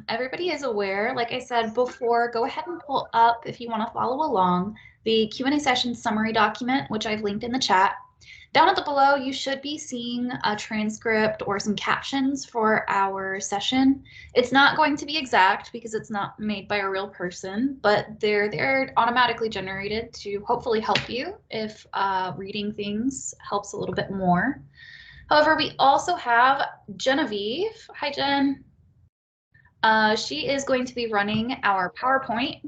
everybody is aware, like I said before, go ahead and pull up, if you want to follow along, the Q&A session summary document, which I've linked in the chat. Down at the below, you should be seeing a transcript or some captions for our session. It's not going to be exact because it's not made by a real person, but they're automatically generated to hopefully help you if reading things helps a little bit more. However, we also have Genevieve. Hi, Jen. She is going to be running our PowerPoint.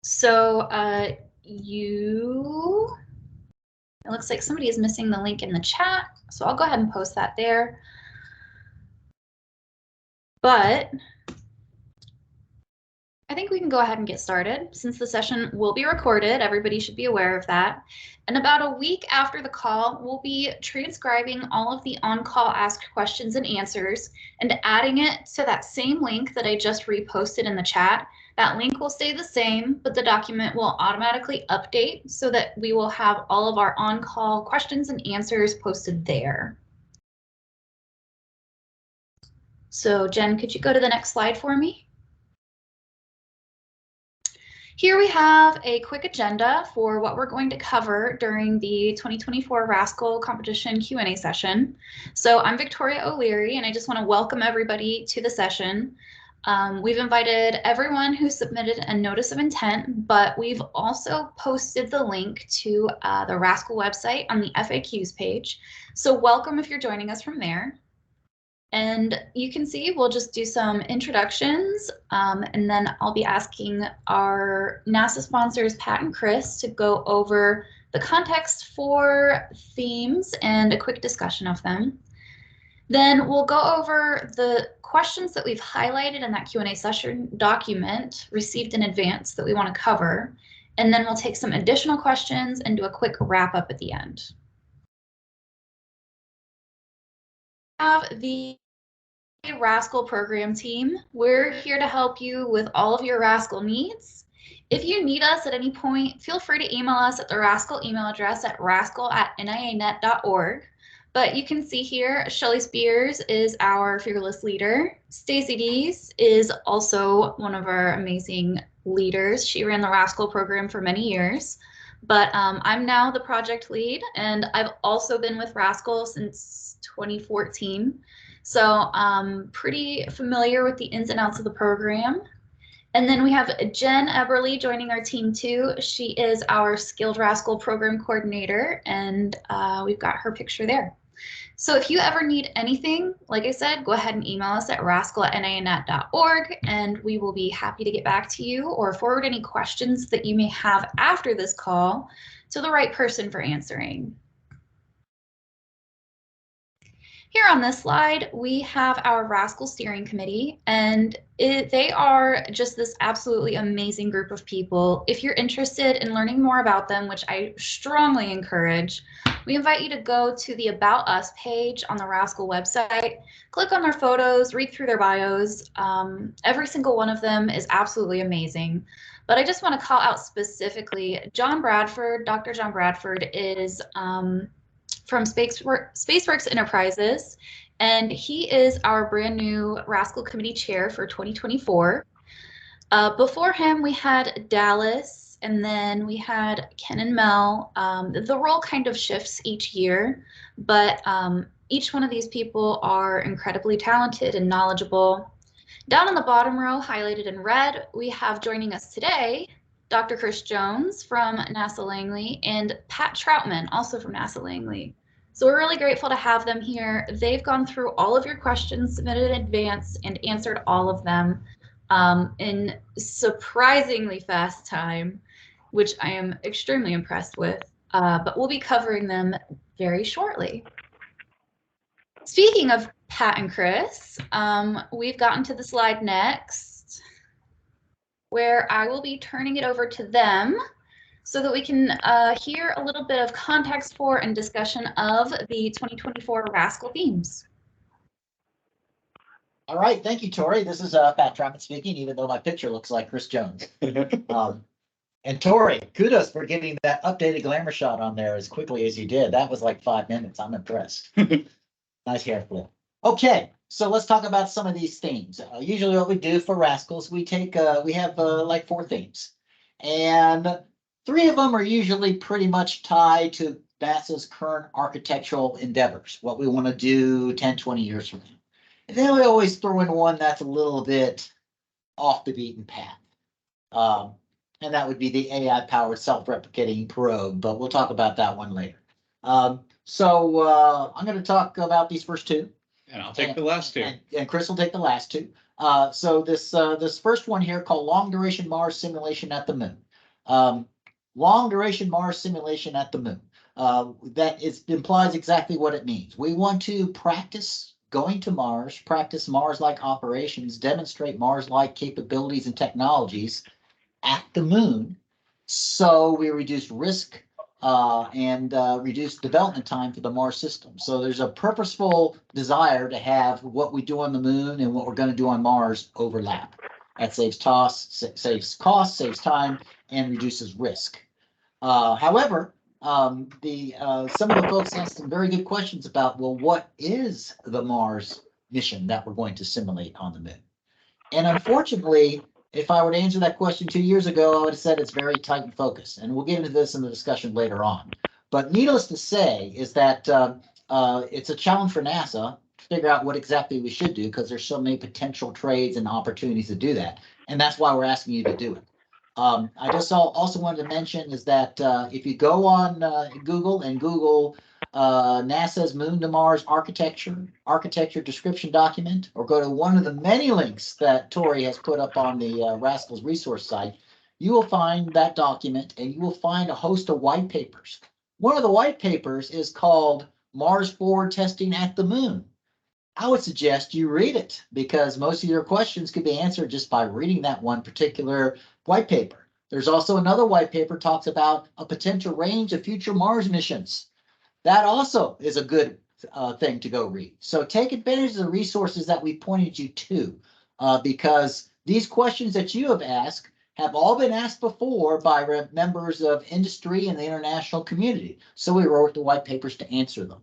So it looks like somebody is missing the link in the chat, so I'll go ahead and post that there. But I think we can go ahead and get started. Since the session will be recorded, everybody should be aware of that. And about a week after the call, we'll be transcribing all of the on-call asked questions and answers and adding it to that same link that I just reposted in the chat. That link will stay the same, but the document will automatically update so that we will have all of our on-call questions and answers posted there. So Jen, could you go to the next slide for me? Here we have a quick agenda for what we're going to cover during the 2024 RASC-AL competition Q&A session. So I'm Victoria O'Leary, and I just want to welcome everybody to the session. We've invited everyone who submitted a notice of intent, but we've also posted the link to the RASC-AL website on the FAQs page. So welcome if you're joining us from there. And you can see we'll just do some introductions, and then I'll be asking our NASA sponsors, Pat and Chris, to go over the context for themes and a quick discussion of them. Then we'll go over the questions that we've highlighted in that Q&A session document received in advance that we want to cover. And then we'll take some additional questions and do a quick wrap up at the end. Have the RASC-AL program team. We're here to help you with all of your RASC-AL needs. If you need us at any point, feel free to email us at the RASC-AL email address at rascal@nianet.org. But you can see here, Shelly Spears is our fearless leader. Stacy Dees is also one of our amazing leaders. She ran the RASC-AL program for many years. But I'm now the project lead, and I've also been with RASC-AL since 2014. So I'm pretty familiar with the ins and outs of the program. And then we have Jen Eberly joining our team too. She is our Skilled RASC-AL program coordinator, and we've got her picture there. So if you ever need anything, like I said, go ahead and email us at rascal@nianet.org, and we will be happy to get back to you or forward any questions that you may have after this call to the right person for answering. Here on this slide, we have our RASC-AL steering committee, and they are just this absolutely amazing group of people. If you're interested in learning more about them, which I strongly encourage, we invite you to go to the About Us page on the RASC-AL website, click on their photos, read through their bios. Every single one of them is absolutely amazing. But I just want to call out specifically John Bradford. Dr. John Bradford is from SpaceWorks Enterprises, and he is our brand new RASC-AL committee chair for 2024. Before him, we had Dallas, and then we had Ken and Mel. The role kind of shifts each year, but each one of these people are incredibly talented and knowledgeable. Down on the bottom row, highlighted in red, we have joining us today Dr. Chris Jones from NASA Langley and Pat Troutman, also from NASA Langley. So we're really grateful to have them here. They've gone through all of your questions submitted in advance and answered all of them in surprisingly fast time, which I am extremely impressed with, but we'll be covering them very shortly. Speaking of Pat and Chris, we've gotten to the slide next, where I will be turning it over to them so that we can hear a little bit of context for and discussion of the 2024 RASC-AL themes. All right, thank you, Tori. This is Pat Troutman speaking, even though my picture looks like Chris Jones. And Tori, kudos for getting that updated glamour shot on there as quickly as you did. That was like 5 minutes. I'm impressed. Nice hair flip. Okay, So let's talk about some of these themes. Usually what we do for Rascals, we have like 4 themes. And 3 of them are usually pretty much tied to NASA's current architectural endeavors, what we want to do 10, 20 years from now. And then we always throw in one that's a little bit off the beaten path. Um, and that would be the AI-powered self-replicating probe, but we'll talk about that one later. So I'm going to talk about these first 2. And I'll take the last 2. And Chris will take the last 2. So this first one here called Long Duration Mars Simulation at the Moon. Long Duration Mars Simulation at the Moon. That implies exactly what it means. We want to practice going to Mars, practice Mars-like operations, demonstrate Mars-like capabilities and technologies at the Moon, so we reduce risk and reduce development time for the Mars system. So there's a purposeful desire to have what we do on the Moon and what we're going to do on Mars overlap. That saves costs, saves time, and reduces risk. However, some of the folks asked some very good questions about, well, what is the Mars mission that we're going to simulate on the Moon? And unfortunately, if I were to answer that question 2 years ago, I would have said it's very tight and focused. And we'll get into this in the discussion later on. But needless to say is that it's a challenge for NASA to figure out what exactly we should do, because there's so many potential trades and opportunities to do that. And that's why we're asking you to do it. I just also wanted to mention is that if you go on Google and Google NASA's Moon to Mars architecture description document, or go to one of the many links that Tori has put up on the RASC-AL's resource site, you will find that document and you will find a host of white papers. One of the white papers is called Mars Forward Testing at the Moon. I would suggest you read it, because most of your questions could be answered just by reading that one particular white paper. There's also another white paper talks about a potential range of future Mars missions. That also is a good thing to go read. So take advantage of the resources that we pointed you to, because these questions that you have asked have all been asked before by members of industry and the international community. So we wrote the white papers to answer them.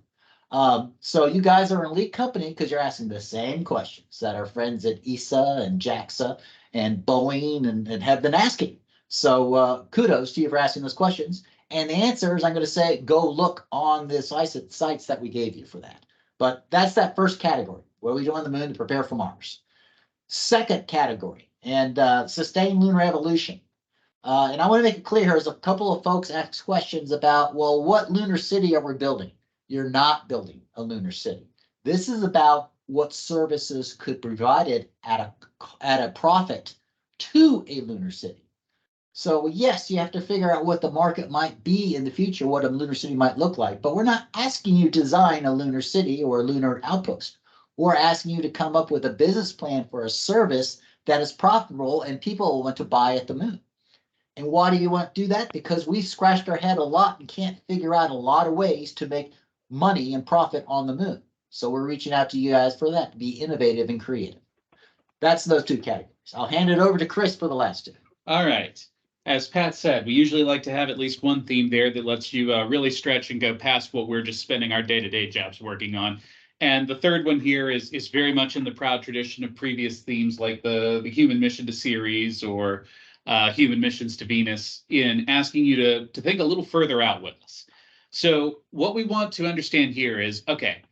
So you guys are an elite company because you're asking the same questions that our friends at ESA and JAXA and Boeing and have been asking. So kudos to you for asking those questions. And the answers, I'm going to say, go look on the sites that we gave you for that. But that's that first category. What are we doing on the Moon to prepare for Mars? Second category, and sustained lunar evolution. And I want to make it clear here, as a couple of folks asked questions about, well, what lunar city are we building? You're not building a lunar city. This is about what services could be provided at a profit to a lunar city. So yes, you have to figure out what the market might be in the future, what a lunar city might look like. But we're not asking you to design a lunar city or a lunar outpost. We're asking you to come up with a business plan for a service that is profitable and people will want to buy at the Moon. And why do you want to do that? Because we scratched our head a lot and can't figure out a lot of ways to make money and profit on the Moon. So we're reaching out to you guys for that, to be innovative and creative. That's those 2 categories. I'll hand it over to Chris for the last 2. All right. As Pat said, we usually like to have at least one theme there that lets you really stretch and go past what we're just spending our day-to-day jobs working on. And the third one here is very much in the proud tradition of previous themes like the human mission to Ceres or human missions to Venus, in asking you to think a little further out with us. So what we want to understand here is, okay,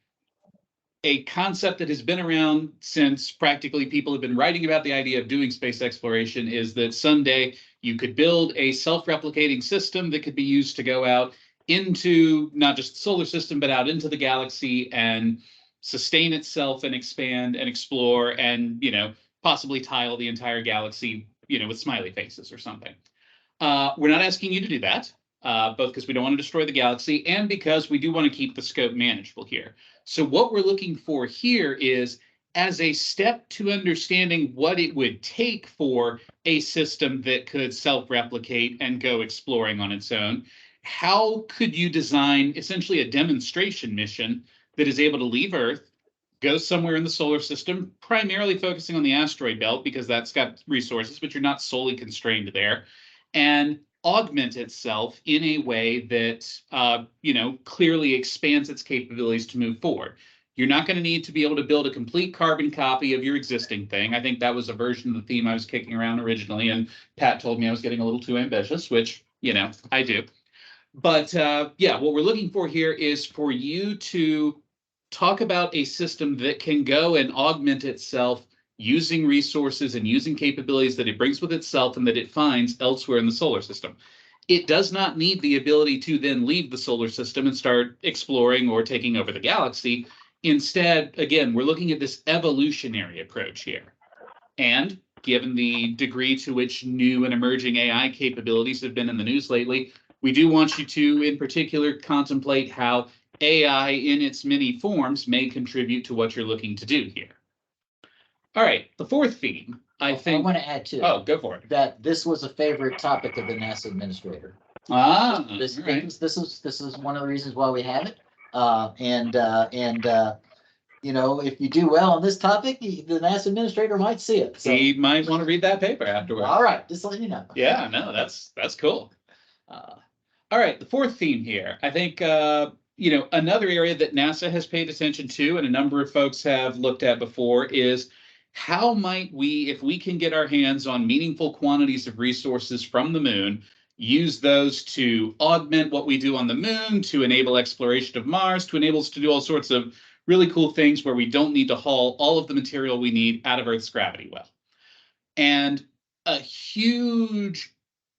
a concept that has been around since practically people have been writing about the idea of doing space exploration is that someday you could build a self-replicating system that could be used to go out into not just the solar system, but out into the galaxy and sustain itself and expand and explore and, possibly tile the entire galaxy, with smiley faces or something. We're not asking you to do that, both because we don't want to destroy the galaxy and because we do want to keep the scope manageable here. So what we're looking for here is, as a step to understanding what it would take for a system that could self-replicate and go exploring on its own, how could you design essentially a demonstration mission that is able to leave Earth, go somewhere in the solar system, primarily focusing on the asteroid belt because that's got resources, but you're not solely constrained there, and augment itself in a way that clearly expands its capabilities to move forward. You're not going to need to be able to build a complete carbon copy of your existing thing. I think that was a version of the theme I was kicking around originally, and Pat told me I was getting a little too ambitious, which, I do. But yeah, what we're looking for here is for you to talk about a system that can go and augment itself using resources and using capabilities that it brings with itself and that it finds elsewhere in the solar system. It does not need the ability to then leave the solar system and start exploring or taking over the galaxy. Instead, again, we're looking at this evolutionary approach here. And given the degree to which new and emerging AI capabilities have been in the news lately, we do want you to, in particular, contemplate how AI in its many forms may contribute to what you're looking to do here. All right, the fourth theme, I think. I want to add too. Oh, go for it. That this was a favorite topic of the NASA administrator. This is one of the reasons why we have it. If you do well on this topic, the NASA administrator might see it. So. He might want to read that paper afterwards. All right, just letting you know. Yeah, no, that's cool. All right, the fourth theme here. I think another area that NASA has paid attention to, and a number of folks have looked at before, is how might we, if we can get our hands on meaningful quantities of resources from the moon, use those to augment what we do on the moon, to enable exploration of Mars, to enable us to do all sorts of really cool things where we don't need to haul all of the material we need out of Earth's gravity well. And a huge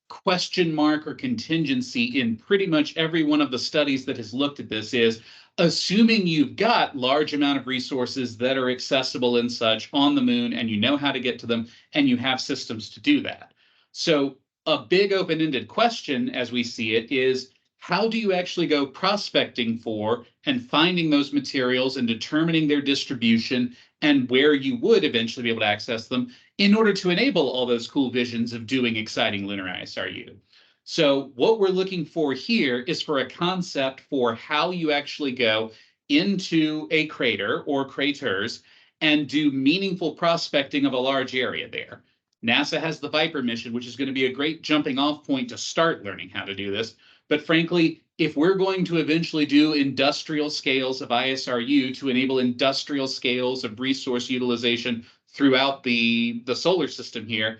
question mark or contingency in pretty much every one of the studies that has looked at this is, assuming you've got large amount of resources that are accessible and such on the moon, and you know how to get to them, and you have systems to do that. So a big open-ended question as we see it is, how do you actually go prospecting for and finding those materials and determining their distribution and where you would eventually be able to access them in order to enable all those cool visions of doing exciting lunar ISRU? So what we're looking for here is for a concept for how you actually go into a crater or craters and do meaningful prospecting of a large area there. NASA has the Viper mission, which is going to be a great jumping off point to start learning how to do this. But frankly, if we're going to eventually do industrial scales of ISRU to enable industrial scales of resource utilization throughout the solar system here,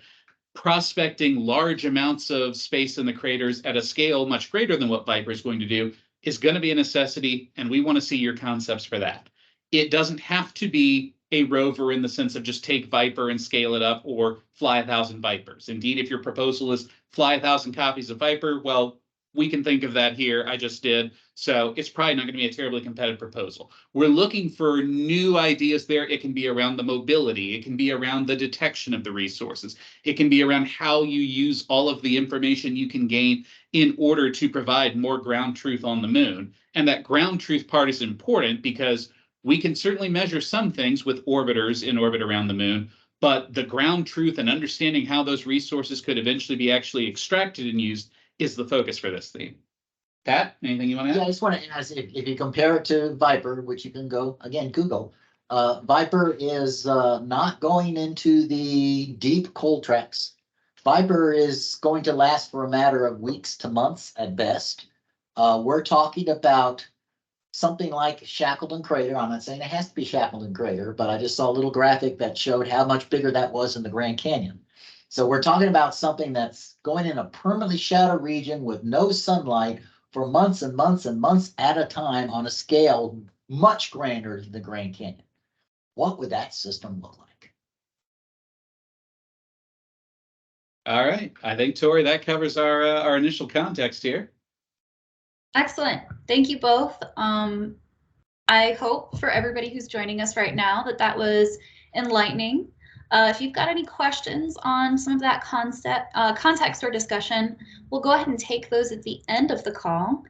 prospecting large amounts of space in the craters at a scale much greater than what Viper is going to do is going to be a necessity, and we want to see your concepts for that. It doesn't have to be a rover in the sense of just take Viper and scale it up or fly 1,000 Vipers. Indeed, if your proposal is fly 1,000 copies of Viper, well, we can think of that here. I just did. So it's probably not going to be a terribly competitive proposal. We're looking for new ideas there. It can be around the mobility. It can be around the detection of the resources. It can be around how you use all of the information you can gain in order to provide more ground truth on the moon. And that ground truth part is important because we can certainly measure some things with orbiters in orbit around the moon, but the ground truth and understanding how those resources could eventually be actually extracted and used is the focus for this theme. Pat, anything you want to add? Yeah, I just want to ask, if you compare it to Viper, which you can go, again, Google, Viper is not going into the deep cold tracks. Viper is going to last for a matter of weeks to months at best. We're talking about something like Shackleton Crater. I'm not saying it has to be Shackleton Crater, but I just saw a little graphic that showed how much bigger that was in the Grand Canyon. So we're talking about something that's going in a permanently shadowed region with no sunlight for months and months and months at a time on a scale much grander than the Grand Canyon. What would that system look like? All right. I think, Tori, that covers our initial context here. Excellent. Thank you both. I hope for everybody who's joining us right now that was enlightening. If you've got any questions on some of that context or discussion, we'll go ahead and take those at the end of the call.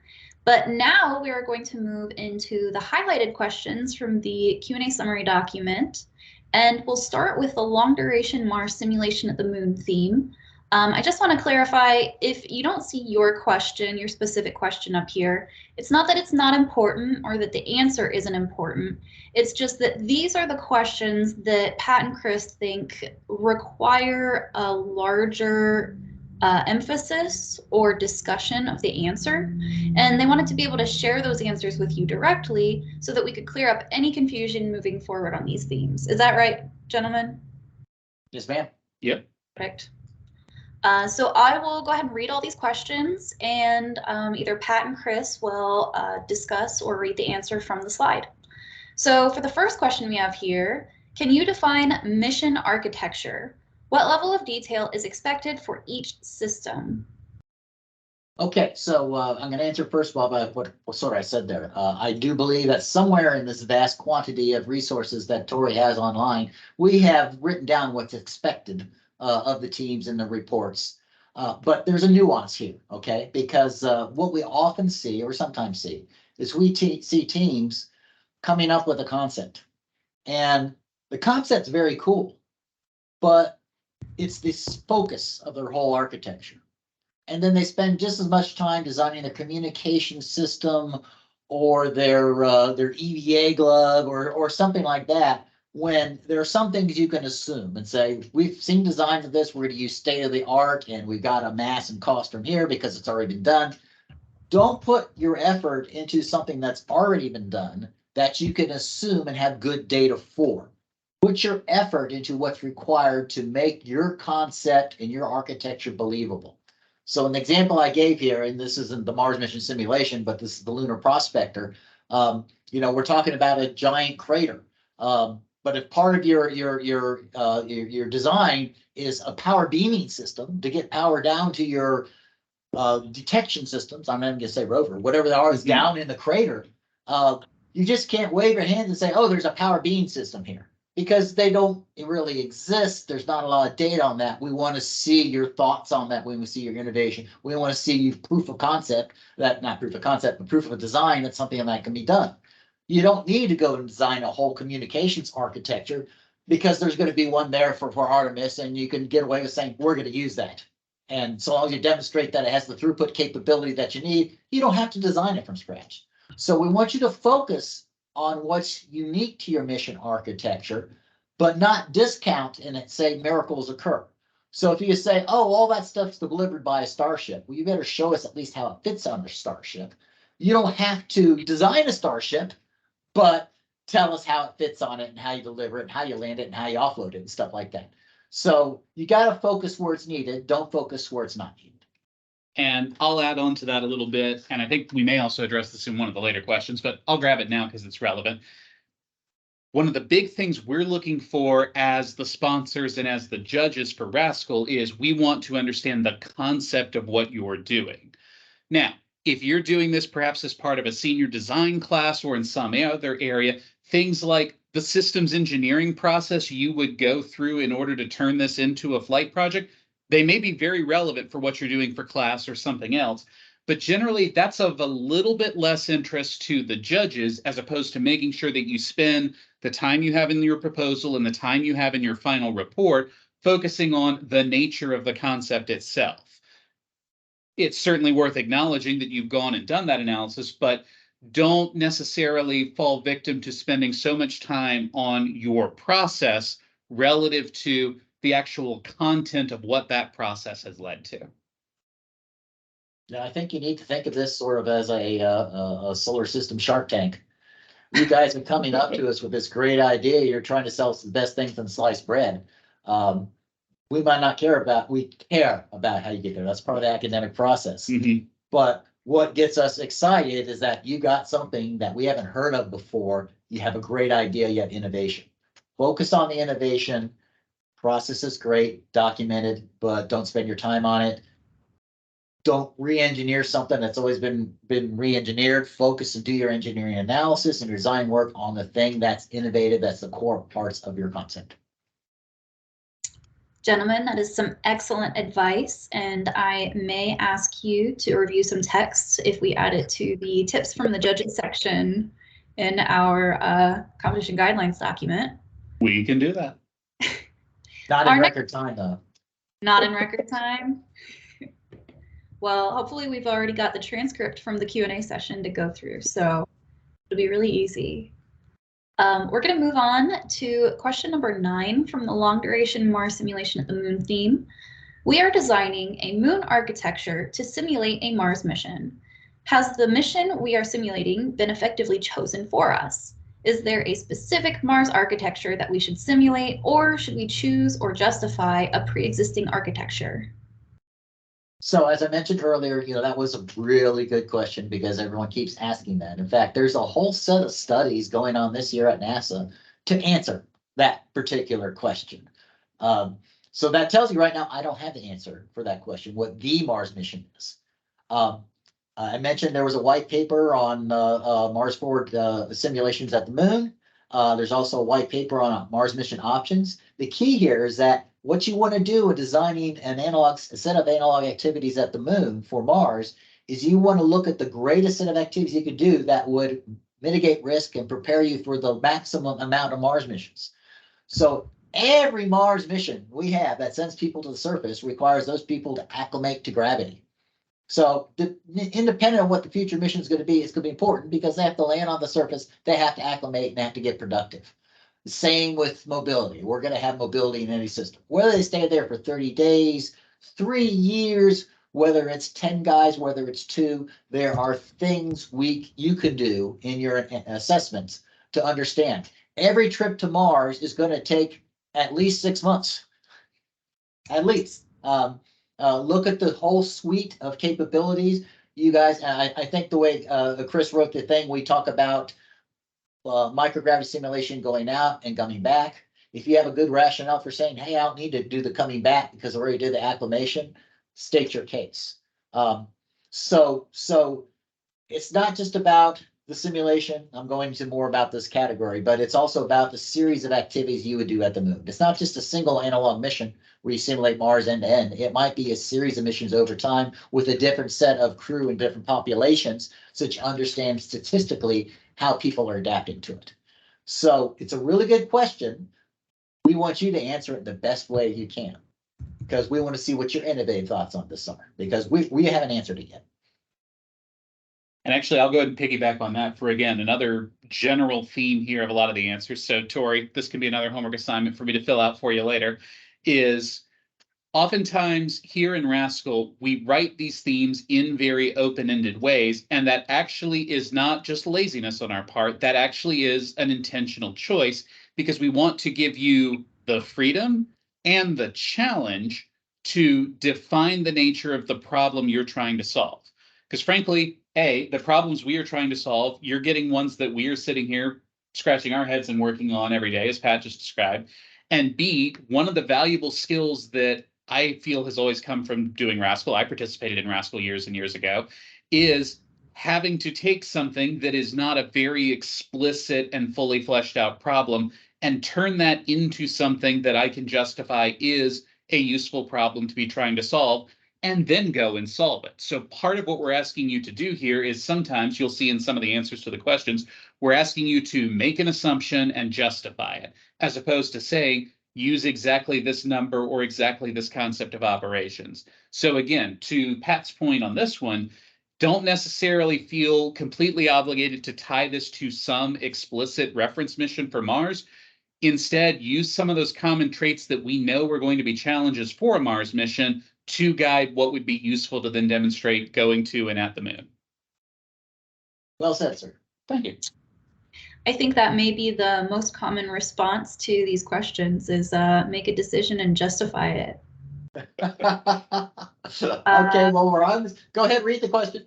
But now we are going to move into the highlighted questions from the Q&A summary document. And we'll start with the long duration Mars simulation at the moon theme. I just want to clarify, if you don't see your specific question up here, it's not that it's not important or that the answer isn't important. It's just that these are the questions that Pat and Chris think require a larger emphasis or discussion of the answer. And they wanted to be able to share those answers with you directly so that we could clear up any confusion moving forward on these themes. Is that right, gentlemen? Yes, ma'am. Yep. Perfect. So I will go ahead and read all these questions, and either Pat and Chris will discuss or read the answer from the slide. So for the first question we have here, can you define mission architecture? What level of detail is expected for each system? Okay, so I'm going to answer first of all about what sort of I said there. I do believe that somewhere in this vast quantity of resources that Tori has online, we have written down what's expected of the teams in the reports. But there's a nuance here, okay? Because what we often see, or sometimes see, is we see teams coming up with a concept. And the concept's very cool, but it's this focus of their whole architecture. And then they spend just as much time designing a communication system or their EVA glove or something like that, when there are some things you can assume and say, we've seen designs of this, we're going to use state of the art, and we've got a mass and cost from here because it's already been done. Don't put your effort into something that's already been done that you can assume and have good data for. Put your effort into what's required to make your concept and your architecture believable. So an example I gave here, and this isn't the Mars mission simulation, but this is the Lunar Prospector. We're talking about a giant crater. But if part of your design is a power beaming system to get power down to your detection systems, I'm not even going to say rover, whatever they are, is down in the crater. You just can't wave your hands and say, oh, there's a power beam system here, because they don't really exist. There's not a lot of data on that. We want to see your thoughts on that when we see your innovation. We want to see proof of concept, not proof of concept, but proof of design that something that can be done. You don't need to go and design a whole communications architecture, because there's going to be one there for Artemis, and you can get away with saying, we're going to use that. And so long as you demonstrate that it has the throughput capability that you need, you don't have to design it from scratch. So we want you to focus on what's unique to your mission architecture, but not discount in it, say miracles occur. So if you say, oh, all that stuff's delivered by a starship, well, you better show us at least how it fits on a starship. You don't have to design a starship, but tell us how it fits on it and how you deliver it and how you land it and how you offload it and stuff like that. So you got to focus where it's needed. Don't focus where it's not needed. And I'll add on to that a little bit. And I think we may also address this in one of the later questions, but I'll grab it now because it's relevant. One of the big things we're looking for as the sponsors and as the judges for RASC-AL is we want to understand the concept of what you're doing. Now, if you're doing this perhaps as part of a senior design class or in some other area, things like the systems engineering process you would go through in order to turn this into a flight project, they may be very relevant for what you're doing for class or something else. But generally, that's of a little bit less interest to the judges, as opposed to making sure that you spend the time you have in your proposal and the time you have in your final report focusing on the nature of the concept itself. It's certainly worth acknowledging that you've gone and done that analysis, but don't necessarily fall victim to spending so much time on your process relative to the actual content of what that process has led to. Yeah, I think you need to think of this sort of as a solar system Shark Tank. You guys are coming up to us with this great idea. You're trying to sell us the best things than sliced bread. We might not care about, we care about how you get there. That's part of the academic process. Mm-hmm. But what gets us excited is that you got something that we haven't heard of before. You have a great idea, you have innovation. Focus on the innovation. Process is great, documented, but don't spend your time on it. Don't re-engineer something that's always been re-engineered. Focus and do your engineering analysis and design work on the thing that's innovative, that's the core parts of your concept. Gentlemen, that is some excellent advice, and I may ask you to review some text if we add it to the tips from the judges section in our competition guidelines document. We can do that. Not in record time, though. Not in record time? Well, hopefully we've already got the transcript from the Q&A session to go through, so it'll be really easy. We're going to move on to question number 9 from the long duration Mars simulation at the moon theme. We are designing a moon architecture to simulate a Mars mission. Has the mission we are simulating been effectively chosen for us? Is there a specific Mars architecture that we should simulate, or should we choose or justify a pre-existing architecture? So as I mentioned earlier, that was a really good question because everyone keeps asking that. In fact, there's a whole set of studies going on this year at NASA to answer that particular question. So that tells you right now, I don't have the answer for that question, what the Mars mission is. I mentioned there was a white paper on Mars forward simulations at the moon. There's also a white paper on Mars mission options. The key here is that what you want to do in designing a set of analog activities at the moon for Mars is you want to look at the greatest set of activities you could do that would mitigate risk and prepare you for the maximum amount of Mars missions. So every Mars mission we have that sends people to the surface requires those people to acclimate to gravity. So independent of what the future mission is going to be, it's going to be important because they have to land on the surface, they have to acclimate and they have to get productive. Same with mobility. We're going to have mobility in any system. Whether they stay there for 30 days, 3 years, whether it's 10 guys, whether it's 2, there are things you can do in your assessments to understand. Every trip to Mars is going to take at least 6 months. At least. Look at the whole suite of capabilities. You guys, I think the way Chris wrote the thing, we talk about microgravity simulation going out and coming back. If you have a good rationale for saying, hey, I don't need to do the coming back because I already did the acclimation, state your case. So it's not just about the simulation. I'm going to more about this category, but it's also about the series of activities you would do at the moon. It's not just a single analog mission where you simulate Mars end to end. It might be a series of missions over time with a different set of crew and different populations, so that you understand statistically how people are adapting to it. So it's a really good question. We want you to answer it the best way you can, because we want to see what your innovative thoughts on this are, because we haven't answered it yet. And actually, I'll go ahead and piggyback on that for, again, another general theme here of a lot of the answers. So, Tori, this can be another homework assignment for me to fill out for you later, is oftentimes here in RASC-AL, we write these themes in very open-ended ways, and that actually is not just laziness on our part. That actually is an intentional choice because we want to give you the freedom and the challenge to define the nature of the problem you're trying to solve. Because frankly, A, the problems we are trying to solve, you're getting ones that we are sitting here scratching our heads and working on every day, as Pat just described. And B, one of the valuable skills that I feel has always come from doing RASC-AL, I participated in RASC-AL years and years ago, is having to take something that is not a very explicit and fully fleshed out problem and turn that into something that I can justify is a useful problem to be trying to solve, and then go and solve it. So part of what we're asking you to do here is sometimes you'll see in some of the answers to the questions, we're asking you to make an assumption and justify it, as opposed to saying, use exactly this number or exactly this concept of operations. So again, to Pat's point on this one, don't necessarily feel completely obligated to tie this to some explicit reference mission for Mars. Instead, use some of those common traits that we know are going to be challenges for a Mars mission to guide what would be useful to then demonstrate going to and at the moon. Well said, sir. Thank you. I think that may be the most common response to these questions is make a decision and justify it. Okay, well, we're on this. Go ahead, read the question.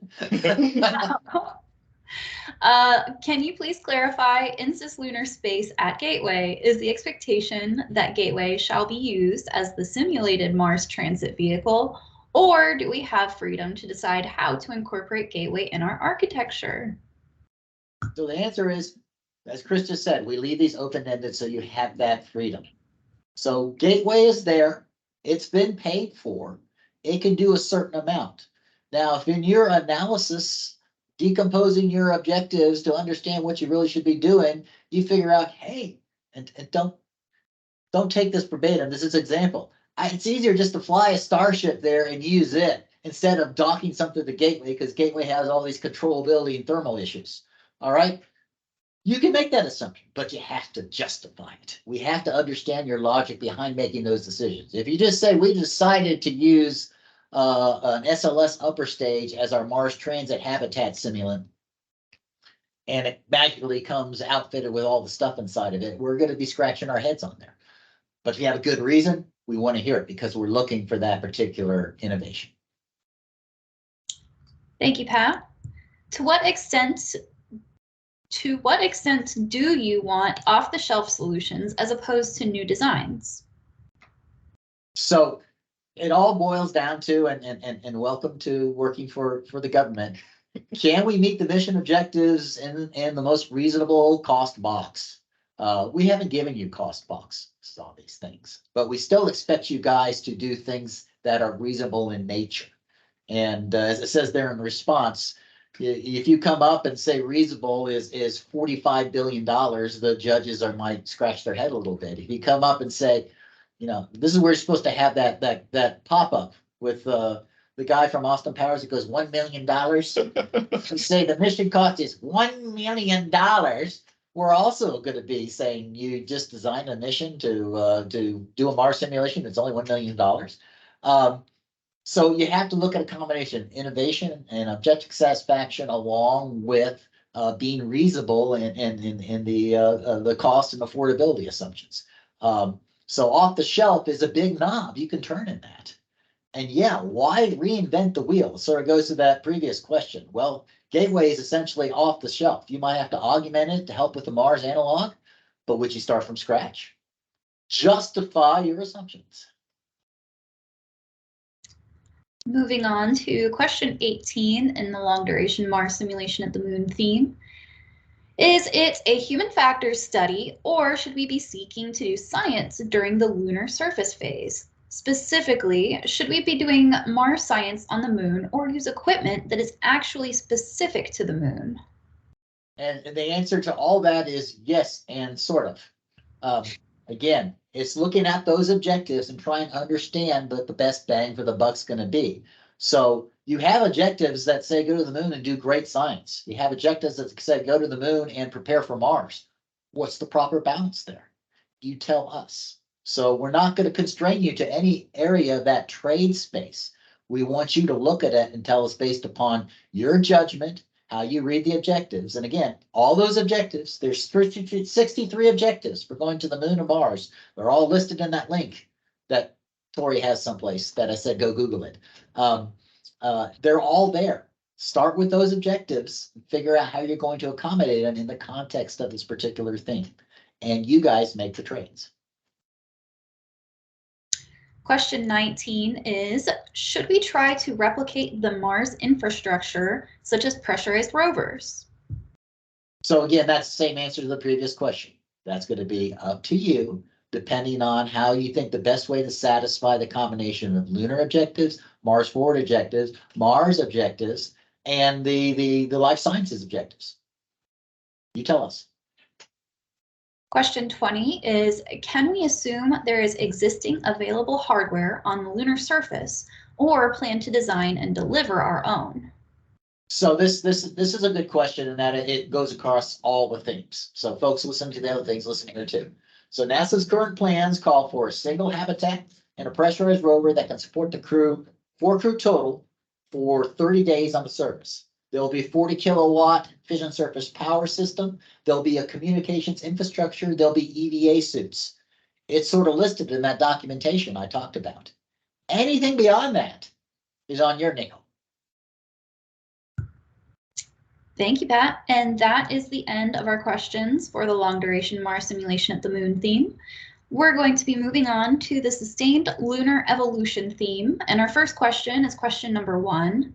Can you please clarify, in cislunar space at Gateway, is the expectation that Gateway shall be used as the simulated Mars transit vehicle, or do we have freedom to decide how to incorporate Gateway in our architecture? So the answer is, as Chris just said, we leave these open-ended so you have that freedom. So Gateway is there. It's been paid for. It can do a certain amount. Now, if in your analysis, decomposing your objectives to understand what you really should be doing, you figure out, hey, and don't take this verbatim. This is an example. It's easier just to fly a Starship there and use it instead of docking something to Gateway, because Gateway has all these controllability and thermal issues. All right. You can make that assumption, but you have to justify it. We have to understand your logic behind making those decisions. If you just say we decided to use an SLS upper stage as our Mars Transit habitat simulant, and it magically comes outfitted with all the stuff inside of it, we're going to be scratching our heads on there. But if you have a good reason, we want to hear it because we're looking for that particular innovation. Thank you, Pat. To what extent do you want off-the-shelf solutions as opposed to new designs? So it all boils down to, and welcome to working for the government. Can we meet the mission objectives in the most reasonable cost box? We haven't given you cost boxes on these things, but we still expect you guys to do things that are reasonable in nature. And as it says there in the response, if you come up and say reasonable is $45 billion, the judges might scratch their head a little bit. If you come up and say, you know, this is where you're supposed to have that pop-up with the guy from Austin Powers that goes $1 million. You say the mission cost is $1 million. We're also going to be saying you just designed a mission to do a Mars simulation that's only $1 million. So you have to look at a combination, innovation and objective satisfaction, along with being reasonable in the cost and affordability assumptions. So off the shelf is a big knob you can turn in that. And yeah, why reinvent the wheel? So it goes to that previous question. Well, Gateway is essentially off the shelf. You might have to augment it to help with the Mars analog, but would you start from scratch? Justify your assumptions. Moving on to question 18 in the long duration Mars simulation at the moon theme. Is it a human factors study, or should we be seeking to do science during the lunar surface phase? Specifically, should we be doing Mars science on the moon or use equipment that is actually specific to the moon? And the answer to all that is yes, and sort of. Again, it's looking at those objectives and trying to understand what the best bang for the buck's going to be. So you have objectives that say go to the moon and do great science. You have objectives that say go to the moon and prepare for Mars. What's the proper balance there? You tell us. So we're not going to constrain you to any area of that trade space. We want you to look at it and tell us based upon your judgment, how you read the objectives. And again, all those objectives, there's 63 objectives for going to the moon and Mars. They're all listed in that link that Tori has someplace that I said, go Google it. They're all there. Start with those objectives, figure out how you're going to accommodate them in the context of this particular thing. And you guys make the trades. Question 19 is, should we try to replicate the Mars infrastructure, such as pressurized rovers? So again, that's the same answer to the previous question. That's going to be up to you, depending on how you think the best way to satisfy the combination of lunar objectives, Mars forward objectives, Mars objectives, and the life sciences objectives. You tell us. Question 20 is, can we assume there is existing available hardware on the lunar surface, or plan to design and deliver our own? So this is a good question, in that it goes across all the themes. So folks listening to the other things, listen here too. So NASA's current plans call for a single habitat and a pressurized rover that can support the crew, 4 crew total, for 30 days on the surface. There'll be 40 kilowatt fission surface power system. There'll be a communications infrastructure. There'll be EVA suits. It's sort of listed in that documentation I talked about. Anything beyond that is on your nickel. Thank you, Pat. And that is the end of our questions for the long duration Mars simulation at the moon theme. We're going to be moving on to the sustained lunar evolution theme. And our first question is question number 1.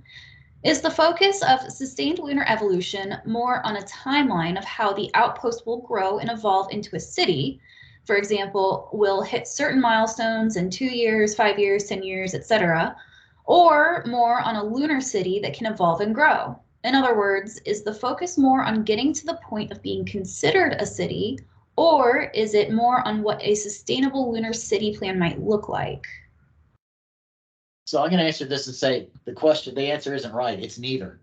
Is the focus of sustained lunar evolution more on a timeline of how the outpost will grow and evolve into a city? For example, will hit certain milestones in 2 years, 5 years, 10 years, etc., or more on a lunar city that can evolve and grow? In other words, is the focus more on getting to the point of being considered a city, or is it more on what a sustainable lunar city plan might look like? So I'm going to answer this and say the answer isn't right. It's neither.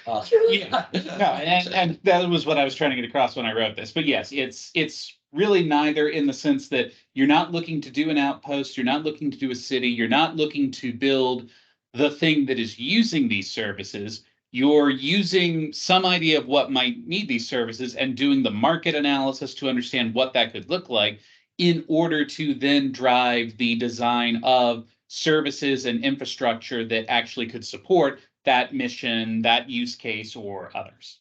Yeah, no, and that was what I was trying to get across when I wrote this. But yes, it's really neither, in the sense that you're not looking to do an outpost, you're not looking to do a city, you're not looking to build the thing that is using these services. You're using some idea of what might need these services and doing the market analysis to understand what that could look like in order to then drive the design of services and infrastructure that actually could support that mission, that use case, or others.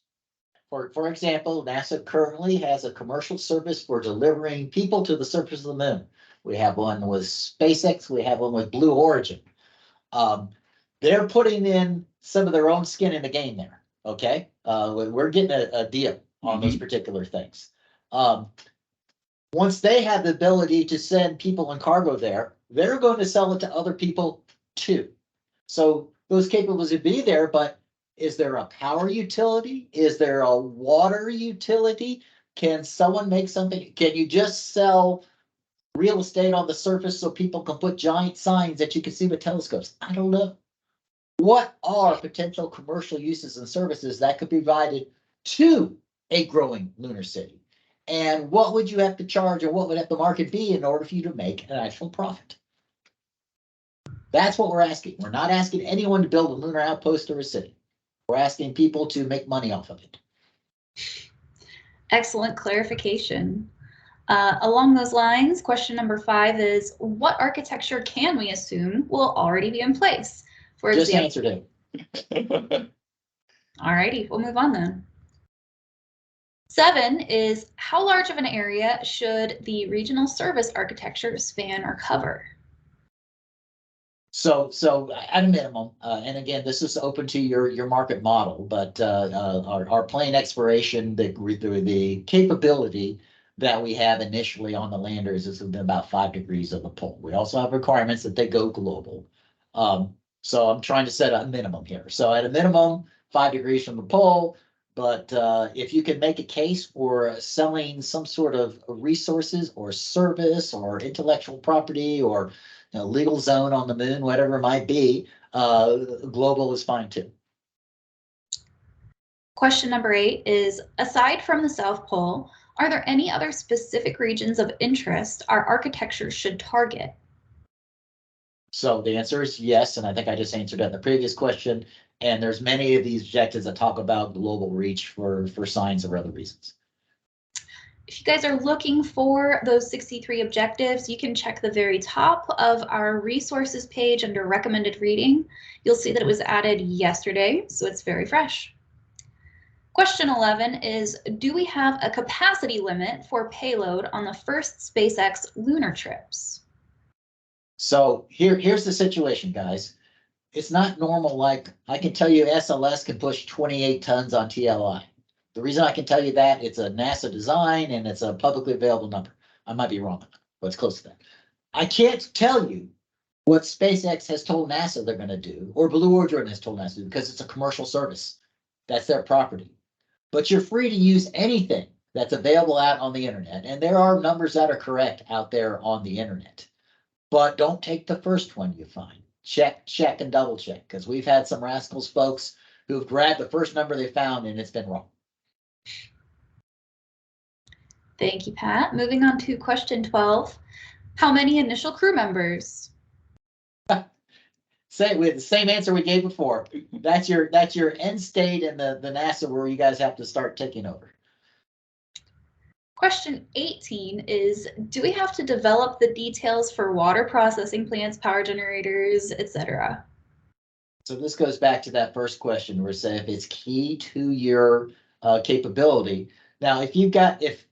For example, NASA currently has a commercial service for delivering people to the surface of the moon. We have one with SpaceX, we have one with Blue Origin. They're putting in some of their own skin in the game there, okay? We're getting a deal on those particular things. Once they have the ability to send people and cargo there, they're going to sell it to other people too. So those capabilities would be there, but is there a power utility? Is there a water utility? Can someone make something? Can you just sell real estate on the surface so people can put giant signs that you can see with telescopes? I don't know. What are potential commercial uses and services that could be provided to a growing lunar city? And what would you have to charge, or what would have the market be in order for you to make an actual profit? That's what we're asking. We're not asking anyone to build a lunar outpost or a city. We're asking people to make money off of it. Excellent clarification. Along those lines, question number 5 is, what architecture can we assume will already be in place? For Just example, answered it. Alrighty, we'll move on then. 7 is, how large of an area should the regional service architecture span or cover? So at a minimum, and again, this is open to your market model, but our plane exploration, the capability that we have initially on the landers is within about 5 degrees of the pole. We also have requirements that they go global. So I'm trying to set a minimum here. So at a minimum, 5 degrees from the pole. But if you can make a case for selling some sort of resources or service or intellectual property or legal zone on the moon, whatever it might be, global is fine too. Question number 8 is, aside from the South Pole, are there any other specific regions of interest our architecture should target? So the answer is yes, and I think I just answered that in the previous question. And there's many of these objectives that talk about global reach for science or other reasons. If you guys are looking for those 63 objectives, you can check the very top of our resources page under recommended reading. You'll see that it was added yesterday, so it's very fresh. Question 11 is, do we have a capacity limit for payload on the first SpaceX lunar trips? So here's the situation, guys. It's not normal. Like I can tell you SLS can push 28 tons on TLI. The reason I can tell you that, it's a NASA design and it's a publicly available number. I might be wrong, but it's close to that. I can't tell you what SpaceX has told NASA they're going to do, or Blue Origin has told NASA to do, because it's a commercial service. That's their property. But you're free to use anything that's available out on the internet. And there are numbers that are correct out there on the internet. But don't take the first one you find. Check, and double check, because we've had some RASC-AL folks who've grabbed the first number they found and it's been wrong. Thank you, Pat. Moving on to question 12. How many initial crew members? We had the same answer we gave before. That's your end state in the NASA where you guys have to start taking over. Question 18 is, do we have to develop the details for water processing plants, power generators, etc.? So this goes back to that first question where say if it's key to your capability. Now, if you've got, if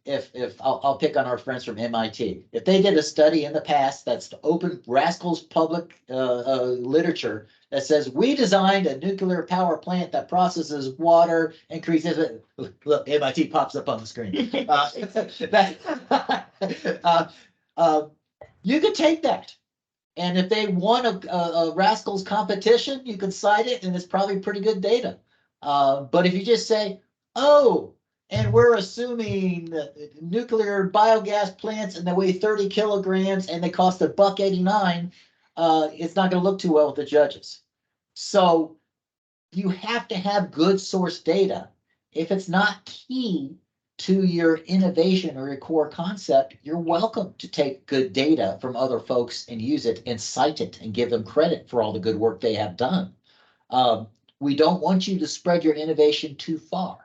I'll pick on our friends from MIT, if they did a study in the past that's open RASC-AL's public literature that says we designed a nuclear power plant that processes water, increases it. Look, MIT pops up on the screen. You could take that. And if they won a RASC-AL's competition, you could cite it and it's probably pretty good data. But if you just say, oh, and we're assuming that nuclear biogas plants and they weigh 30 kilograms and they cost $1.89, it's not going to look too well with the judges. So you have to have good source data. If it's not key to your innovation or your core concept, you're welcome to take good data from other folks and use it and cite it and give them credit for all the good work they have done. We don't want you to spread your innovation too far.